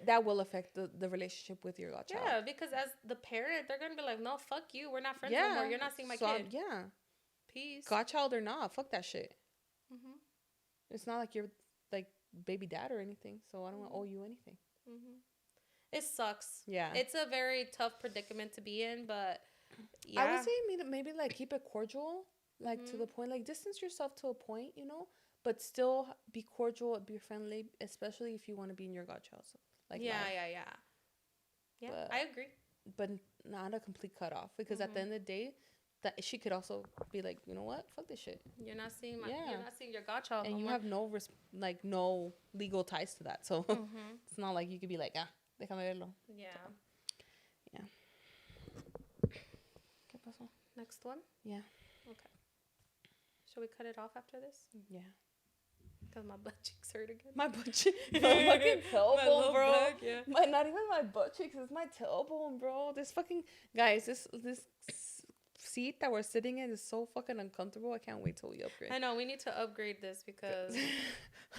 that will affect the relationship with your godchild. Yeah, because as the parent, they're going to be like, no, fuck you. We're not friends anymore. You're not seeing my kid. Yeah. Peace. Godchild or not, fuck that shit. Mhm. It's not like you're like baby dad or anything, so I don't owe you anything. Mhm. It sucks. Yeah. It's a very tough predicament to be in, but I would yeah. say maybe like keep it cordial, like to the Mhm. point, like distance yourself to a point, but still be cordial, be friendly, especially if you want to be in your godchild's like Yeah, life. yeah, yeah. Yeah, I But agree. but not a complete cutoff, because at the Mhm. end of the day, that she could also be like, you know what, fuck this shit. You're Yeah, not seeing your godchild no and you more. have no legal ties to that, so Mhm. it's not like you could be like, déjame verlo. Yeah. So, yeah. ¿Qué pasó? Next one. Yeah. Okay. Shall we cut it off after this? Yeah. Because my butt cheeks hurt again. My butt cheeks, my fucking tailbone, bro. back, yeah. Not even my butt cheeks, it's my tailbone, bro. This fucking guys, this seat that we're sitting in is so fucking uncomfortable. I can't wait till we upgrade. I know, we need to upgrade this because...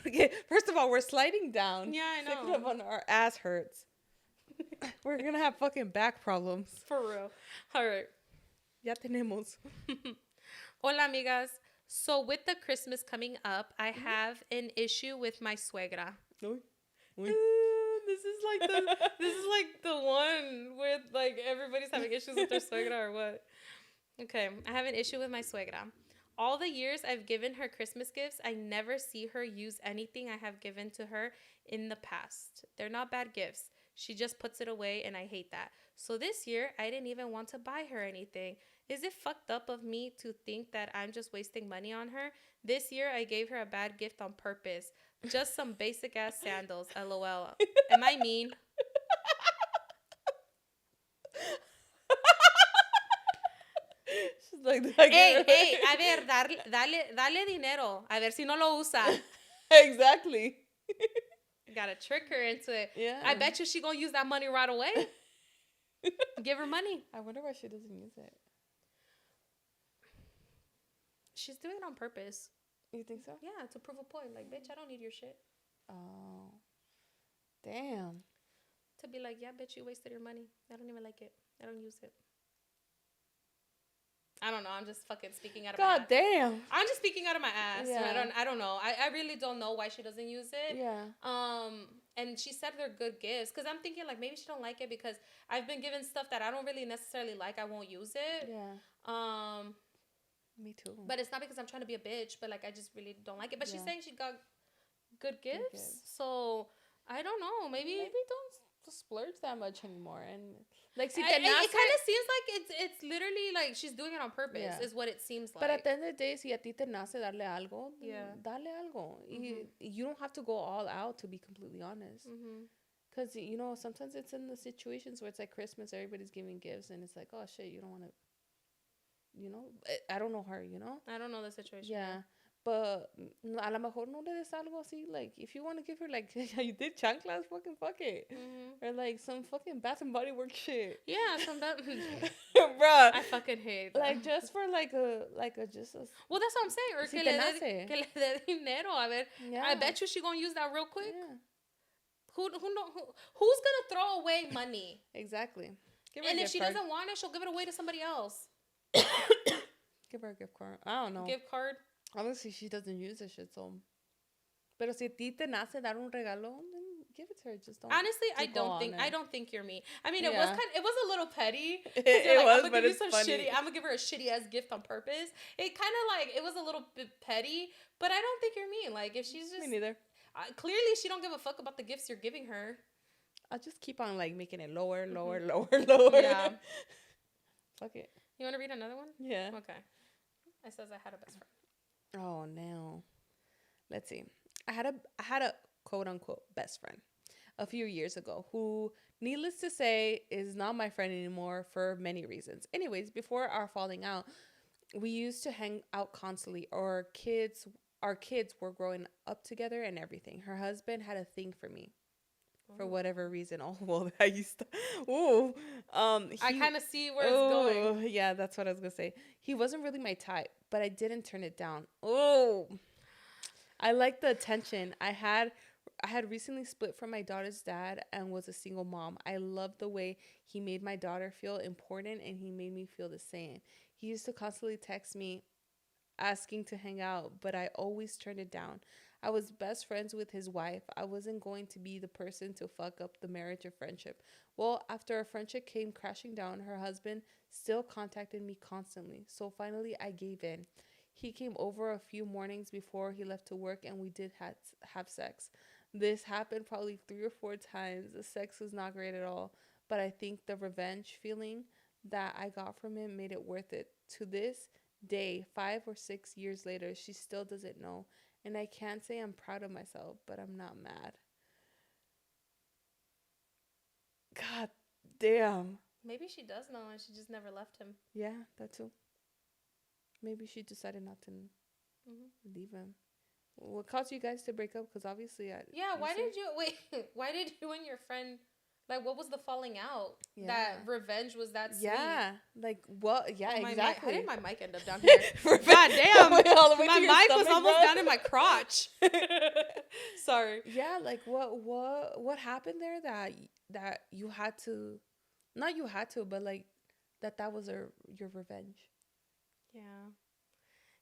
Okay, first of all, we're sliding down. Yeah, I Second know. of all, our ass hurts. We're gonna have fucking back problems. For real. All right. Ya tenemos. Hola, amigas. So with the Christmas coming up, I have an issue with my suegra. Uy. This is like the one with like everybody's having issues with their suegra or what? Okay, I have an issue with my suegra. All the years I've given her Christmas gifts, I never see her use anything I have given to her in the past. They're not bad gifts. She just puts it away and I hate that. So this year, I didn't even want to buy her anything. Is it fucked up of me to think that I'm just wasting money on her? This year, I gave her a bad gift on purpose. Just some basic ass sandals. LOL. Am I mean? She's like, Hey, a ver, dale dinero. A ver si no lo usa. Exactly. Gotta trick her into it. Yeah. I bet you she gonna use that money right away. Give her money. I wonder why she doesn't use it. She's doing it on purpose. You think so? Yeah, to prove a point. Like, bitch, I don't need your shit. Oh. Damn. To be like, yeah, bitch, you wasted your money. I don't even like it. I don't use it. I don't know. I'm just fucking speaking out of my ass. God damn. I'm just speaking out of my ass. Yeah. I don't know. I really don't know why she doesn't use it. Yeah. And she said they're good gifts. Because I'm thinking, like, maybe she don't like it because I've been given stuff that I don't really necessarily like. I won't use it. Yeah. Me too. But it's not because I'm trying to be a bitch, but, like, I just really don't like it. But she's saying she got good gifts. So, I don't know. Maybe don't splurge that much anymore. And, like, si it kind of seems like it's literally, like, she's doing it on purpose, is what it seems like. But at the end of the day, si a ti te nace darle algo, dale algo. Mm-hmm. You don't have to go all out, to be completely honest. Because, sometimes it's in the situations where it's like Christmas, everybody's giving gifts, and it's like, oh, shit, you don't want to, I don't know her, I don't know the situation. Yeah. But a lo mejor no le des algo así. Like, if you want to give her, like, you did chanclas, fucking fuck it. Or, like, some fucking Bath and Body Works shit. Yeah, some that. Bruh. I fucking hate that. Like, just for, just a... Well, that's what I'm saying. Or Si que te le nace. dé dinero. A ver, Yeah. I bet you she gonna use that real quick. Yeah. Who's gonna throw away money? Exactly. And if she doesn't want it, she'll give it away to somebody else. Give her a gift card. I don't know. Gift card. Obviously, she doesn't use the shit, so... Pero si a ti te nace dar un regalo, then give it to her. Just don't... Honestly, I don't think you're me. I mean, it was a little petty. It was, I'm but it's funny. I'm gonna give her a shitty ass gift on purpose. It kind of like, it was a little bit petty, but I don't think you're me. Like, if she's just... Me neither. Clearly, she don't give a fuck about the gifts you're giving her. I'll just keep on, like, making it lower. Yeah. Fuck it. You want to read another one? Yeah. Okay. It says I had a best friend. Oh, no. Let's see. I had a quote unquote best friend a few years ago who, needless to say, is not my friend anymore for many reasons. Anyways, before our falling out, we used to hang out constantly. Our kids were growing up together and everything. Her husband had a thing for me. For whatever reason. Oh, well, I used to... Ooh. I kind of see where it's going. Yeah, that's what I was going to say. He wasn't really my type, but I didn't turn it down. Oh. I liked the attention. I had recently split from my daughter's dad and was a single mom. I loved the way he made my daughter feel important, and he made me feel the same. He used to constantly text me, asking to hang out, but I always turned it down. I was best friends with his wife. I wasn't going to be the person to fuck up the marriage or friendship. Well, after our friendship came crashing down, her husband still contacted me constantly. So finally, I gave in. He came over a few mornings before he left to work and we did have sex. This happened probably 3 or 4 times. The sex was not great at all, but I think the revenge feeling that I got from him made it worth it. To this day, 5 or 6 years later, she still doesn't know. And I can't say I'm proud of myself, but I'm not mad. God damn. Maybe she does know and she just never left him. Yeah, that too. Maybe she decided not to Mm-hmm. leave him. What caused you guys to break up? Because obviously, Yeah, why did you wait? Why did you and your friend, like, what was the falling out? Yeah. That revenge was that sweet. Yeah, like what? Yeah, Oh, exactly. How did my mic end up down here? God damn, my mic was almost down in my crotch. Sorry. Yeah, like what happened there that you had to, not you had to, but like that was your revenge. Yeah.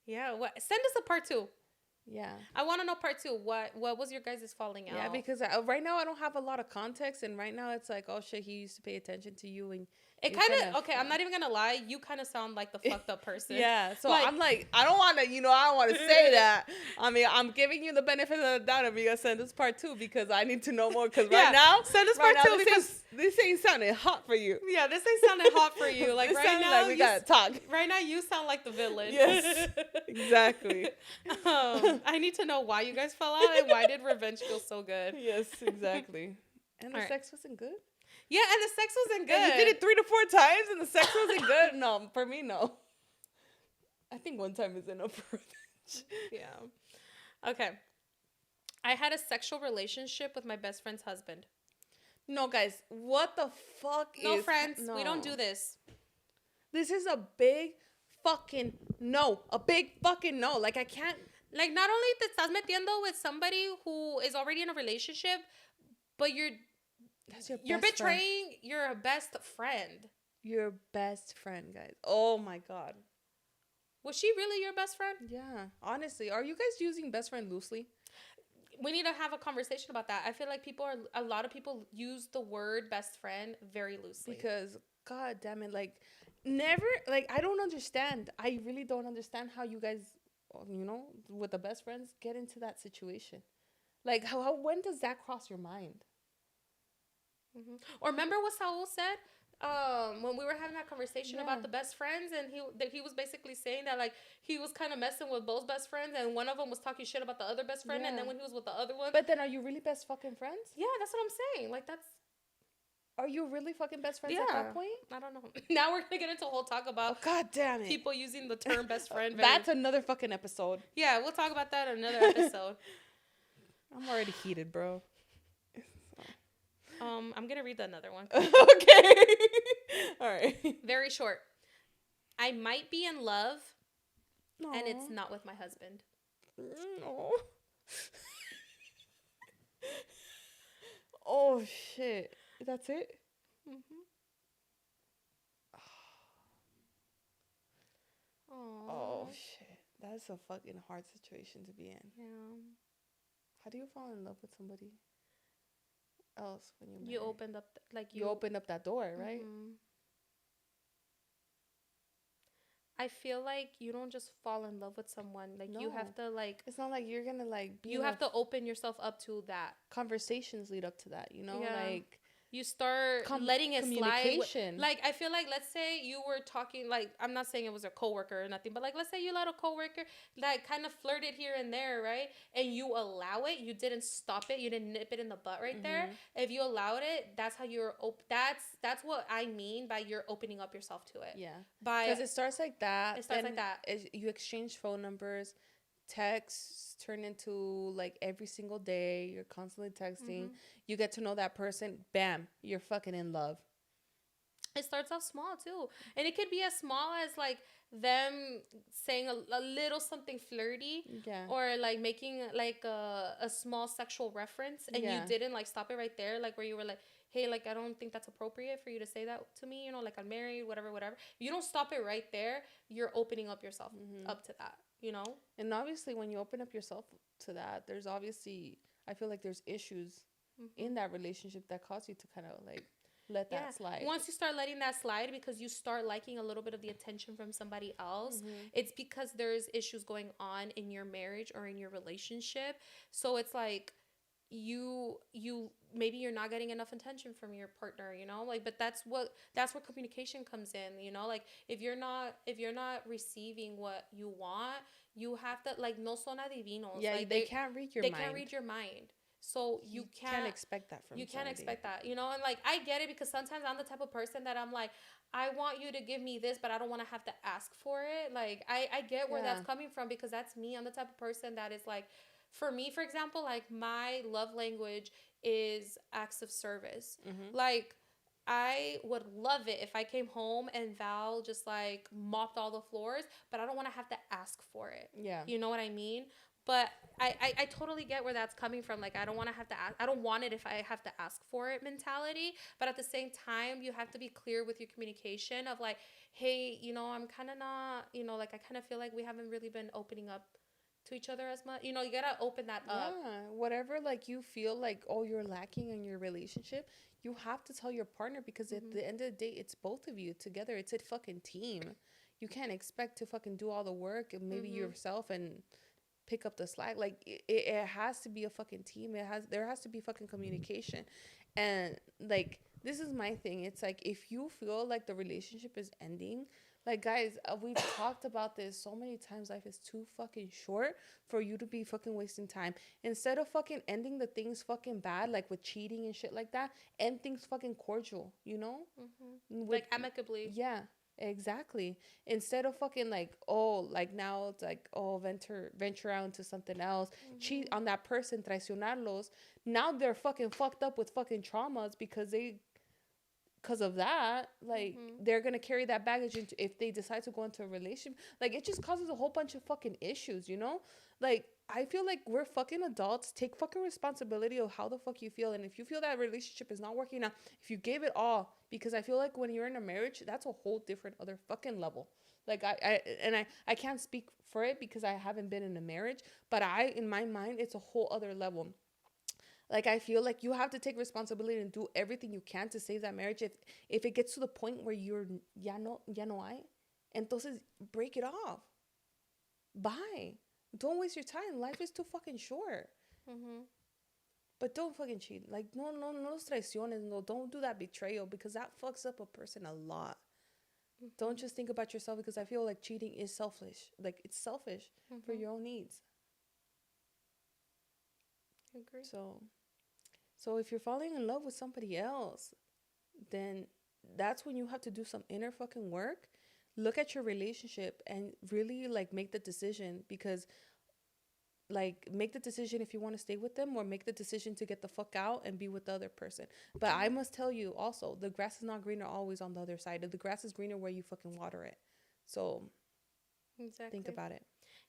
Yeah. What? Send us a part 2. Yeah. I want to know part 2. What was your guys' falling out? Yeah, because right now I don't have a lot of context, and right now it's like, oh shit, he used to pay attention to you, and it kind of okay. I'm not even gonna lie. You kind of sound like the fucked up person. Yeah. So like, I'm like, I don't want to, I don't want to say that. I mean, I'm giving you the benefit of the doubt if you guys send us part 2 because I need to know more. Because right now, send us part 2 because this ain't sounding hot for you. Yeah, this ain't sounding hot for you. Like right now, like we gotta talk. Right now, you sound like the villain. Yes, exactly. I need to know why you guys fell out and why did revenge feel so good. Yes, exactly. And the sex wasn't good. Yeah, and the sex wasn't good. And you did it 3 to 4 times, and the sex wasn't good. No, for me, no. I think 1 time is enough for revenge. Yeah. Okay. I had a sexual relationship with my best friend's husband. No, guys, what the fuck No, friends, we don't do this. This is a big fucking no. A big fucking no. Like, I can't. Like, not only te estás metiendo with somebody who is already in a relationship, but you're betraying your best friend. Your best friend, guys. Oh my God. Was she really your best friend? Yeah. Honestly, are you guys using best friend loosely? We need to have a conversation about that. I feel like a lot of people use the word best friend very loosely. Because, God damn it, like, never, like, I don't understand. I really don't understand how you guys, with the best friends, get into that situation. Like, when does that cross your mind? Mm-hmm. Or remember what Saul said when we were having that conversation about the best friends, and he was basically saying that like he was kind of messing with both best friends, and one of them was talking shit about the other best friend, and then when he was with the other one. But then, are you really best fucking friends? Yeah, that's what I'm saying. Like that's. Are you really fucking best friends at that point? I don't know. Now we're gonna get into a whole talk about God damn it, people using the term best friend. That's another fucking episode. Yeah, we'll talk about that in another episode. I'm already heated, bro. I'm gonna read another one. Okay. All right. Very short. I might be in love, and it's not with my husband. No. Oh shit. That's it? Mm-hmm. Oh shit. That's a fucking hard situation to be in. Yeah. How do you fall in love with somebody else when you're married? You opened up you opened up that door, right? Mm-hmm. I feel like you don't just fall in love with someone. Like you have to like. It's not like you're gonna like. You have to open yourself up to that. Conversations lead up to that, like. You start letting it slide. Like, I feel like, let's say you were talking, like, I'm not saying it was a coworker or nothing, but, like, let's say you let a coworker, like, kind of flirted here and there, right? And you allow it. You didn't stop it. You didn't nip it in the butt right there. If you allowed it, that's how you're, that's what I mean by you're opening up yourself to it. Yeah. Because it starts like that. You exchange phone numbers. Texts turn into like every single day. You're constantly texting. You get to know that person. Bam, you're fucking in love. It starts off small too, and it could be as small as like them saying a little something flirty, or like making like a small sexual reference, and you didn't like stop it right there, like where you were like, hey, like I don't think that's appropriate for you to say that to me, like I'm married, whatever. If you don't stop it right there, you're opening up yourself up to that. you know? And obviously, when you open up yourself to that, there's obviously, I feel like there's issues in that relationship that cause you to kind of like let Yeah. that slide. Once you start letting that slide because you start liking a little bit of the attention from somebody else, it's because there's issues going on in your marriage or in your relationship. So it's like you maybe you're not getting enough attention from your partner, you know? Like, but that's where communication comes in, you know? Like if you're not receiving what you want, you have to, like, no son adivinos. Yeah, Like they can't read your they can't mind. read your mind. So You can't expect that from you can't somebody. expect that, you know? And like I get it because sometimes I'm the type of person that I'm like, I want you to give me this, but I don't want to have to ask for it. Like I get where Yeah. that's coming from because that's me. I'm the type of person that is like, for me, for example, like my love language is acts of service. Like I would love it if I came home and Val just like mopped all the floors, but I don't want to have to ask for it. Yeah. You know what I mean? But I totally get where that's coming from. Like, I don't want to have to ask. I don't want it if I have to ask for it mentality. But at the same time, you have to be clear with your communication of like, hey, I'm kind of not, like, I kind of feel like we haven't really been opening up to each other as much. You got to open that up. Yeah, whatever like you feel like oh you're lacking in your relationship, you have to tell your partner because at the end of the day it's both of you together. It's a fucking team. You can't expect to fucking do all the work and maybe yourself and pick up the slack. Like it has to be a fucking team. There has to be fucking communication. And like this is my thing. It's like if you feel like the relationship is ending, like guys, we've talked about this so many times. Life is too fucking short for you to be fucking wasting time. Instead of fucking ending the things fucking bad, like with cheating and shit like that, end things fucking cordial, you know? With, Like, amicably. yeah, exactly. Instead of fucking like, oh, like now it's like, oh, venture out into something else, cheat on that person, traicionarlos. Now they're fucking fucked up with fucking traumas because of that, like they're gonna carry that baggage into if they decide to go into a relationship. Like it just causes a whole bunch of fucking issues, you know? Like I feel like we're fucking adults. Take fucking responsibility of how the fuck you feel, and if you feel that relationship is not working out, if you gave it all, because I feel like when you're in a marriage, that's a whole different other fucking level. Like I can't speak for it because I haven't been in a marriage, but in my mind it's a whole other level. Like I feel like you have to take responsibility and do everything you can to save that marriage. If it gets to the point where you're ya no hay, entonces break it off. Bye. Don't waste your time. Life is too fucking short. But don't fucking cheat. Like no los traiciones. No, don't do that betrayal because that fucks up a person a lot. Don't just think about yourself because I feel like cheating is selfish. Like it's selfish for your own needs. I agree. So if you're falling in love with somebody else, then that's when you have to do some inner fucking work. Look at your relationship and really like make the decision because like make the decision if you want to stay with them or make the decision to get the fuck out and be with the other person. But I must tell you also, the grass is not greener always on the other side. The grass is greener where you fucking water it. So Exactly. think about it.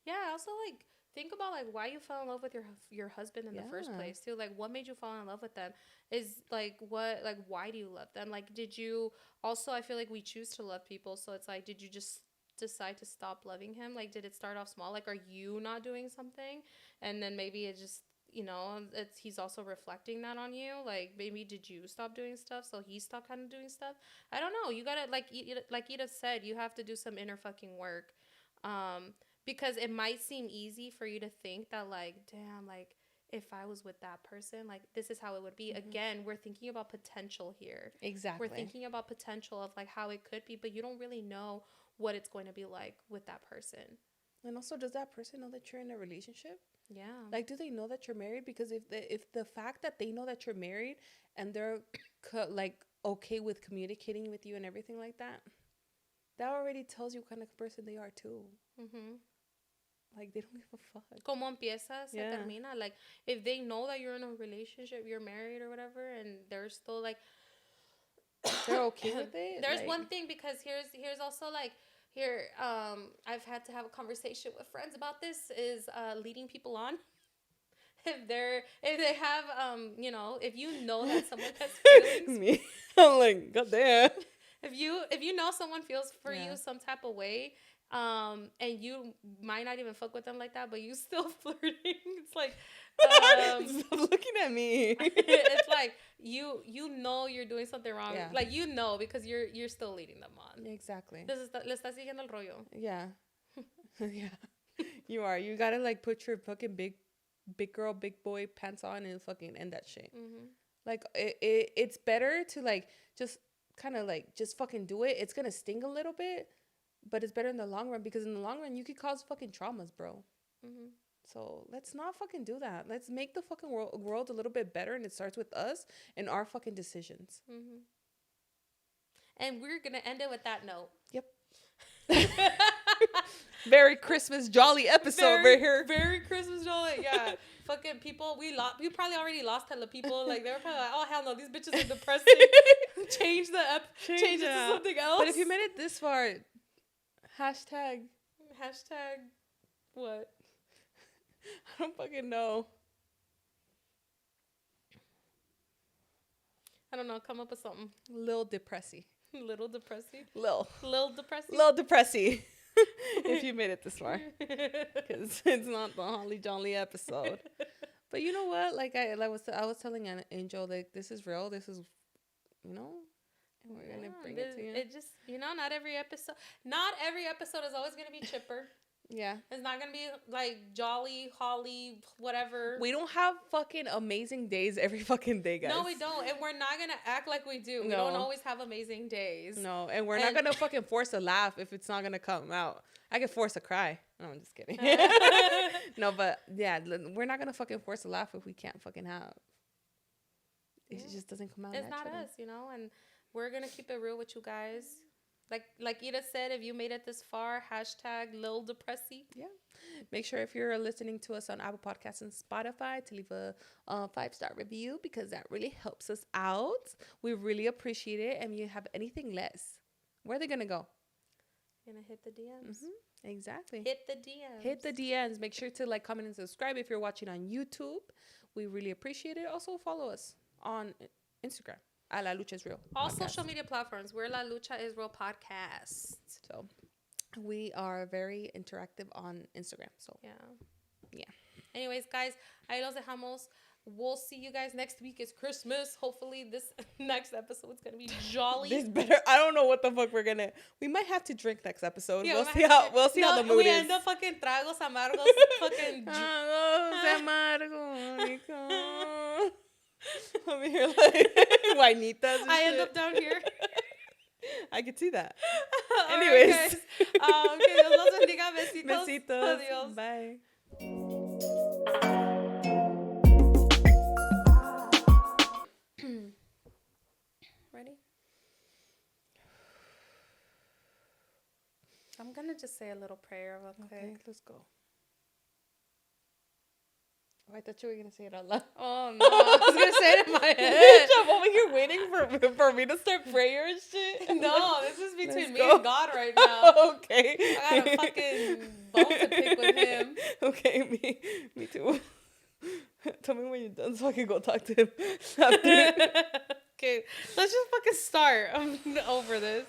Yeah, also like think about like why you fell in love with your husband in the first place too. Like what made you fall in love with them? Is like what like why do you love them? Like did you also, I feel like we choose to love people, so it's like did you just decide to stop loving him? Like did it start off small? Like are you not doing something and then maybe it just he's also reflecting that on you. Like maybe did you stop doing stuff so he stopped kind of doing stuff? I don't know. You gotta like Edith said, you have to do some inner fucking work. Um, because it might seem easy for you to think that like damn, like if I was with that person, like this is how it would be. Again, we're thinking about potential here. Exactly. We're thinking about potential of like how it could be, but you don't really know what it's going to be like with that person. And also, does that person know that you're in a relationship? Yeah. Like, do they know that you're married? Because if the fact that they know that you're married and they're like okay with communicating with you and everything like that, that already tells you what kind of person they are too. Like they don't give a fuck. Como empieza, se termina. Like if they know that you're in a relationship, you're married or whatever, and they're still like they're okay with it. There's like, one thing because here's also like here I've had to have a conversation with friends about this is leading people on. If they have if you know that someone has feelings. Me, I'm like, god damn. If you know someone feels for you some type of way and you might not even fuck with them like that, but you still flirting. It's like, Stop looking at me. it's like you know you're doing something wrong. Yeah. Like you know because you're still leading them on. Exactly. Le estás siguiendo el rollo. Yeah. Yeah. You are. You gotta like put your fucking big girl, big boy pants on and fucking end that shit. Mm-hmm. Like it's better to like just kind of like just fucking do it. It's gonna sting a little bit, but it's better in the long run because in the long run you could cause fucking traumas, bro. Mm-hmm. So let's not fucking do that. Let's make the fucking world a little bit better, and it starts with us and our fucking decisions. Mm-hmm. And we're gonna end it with that note. Yep. Very Christmas jolly episode right here. Very Christmas jolly. Yeah. Fucking people, we probably already lost hella people. Like they were probably like, oh hell no, these bitches are depressing. Change it to something else. But if you made it this far, hashtag what? I don't fucking know. I don't know. Come up with something. Lil depressy. Little depressing. Lil depressing. Lil depressy. If you made it this far, because it's not the Holly Jolly episode. But you know what? Like I was telling an Angel, like this is real. This is, and we're gonna bring it to you. It just not every episode is always gonna be chipper. Yeah. It's not gonna be like jolly, holly, whatever. We don't have fucking amazing days every fucking day, guys. No, we don't. And we're not gonna act like we do. We don't always have amazing days. No, and we're not gonna fucking force a laugh if it's not gonna come out. I can force a cry. No, I'm just kidding. No, but yeah, we're not gonna fucking force a laugh if we can't fucking have. It just doesn't come out. It's naturally. Not us, and we're gonna keep it real with you guys. Like Edith said, if you made it this far, hashtag Lil Depressy. Yeah. Make sure if you're listening to us on Apple Podcasts and Spotify to leave a 5-star review because that really helps us out. We really appreciate it. And if you have anything less, where are they going to go? Gonna hit the DMs. Mm-hmm. Exactly. Hit the DMs. Hit the DMs. Make sure to like, comment, and subscribe if you're watching on YouTube. We really appreciate it. Also, follow us on Instagram. A La Lucha is Real. All podcast. Social media platforms. We're La Lucha is Real podcast. So we are very interactive on Instagram. So yeah. Anyways, guys, ahí los dejamos. We'll see you guys next week. It's Christmas. Hopefully this next episode is gonna be jolly. This better. I don't know what the fuck we're gonna. We might have to drink next episode. Yeah, we'll see how the mood is. We end up fucking tragos amargos. Fucking tragos amargos. I'm here like guainitas. I end up down here. I could see that. All Anyways. right, guys. Que Dios los bendiga. Besitos. Besitos. Adios. Bye. Ready? I'm gonna just say a little prayer. Okay, let's go. Oh, I thought you were going to say it out loud. Oh, no. I was going to say it in my head. I'm over here waiting for me to start prayer and shit. No, this is between me and God right now. Okay. I got a fucking bone to pick with him. Okay, me too. Tell me when you're done so I can go talk to him after. Okay, let's just fucking start. I'm over this.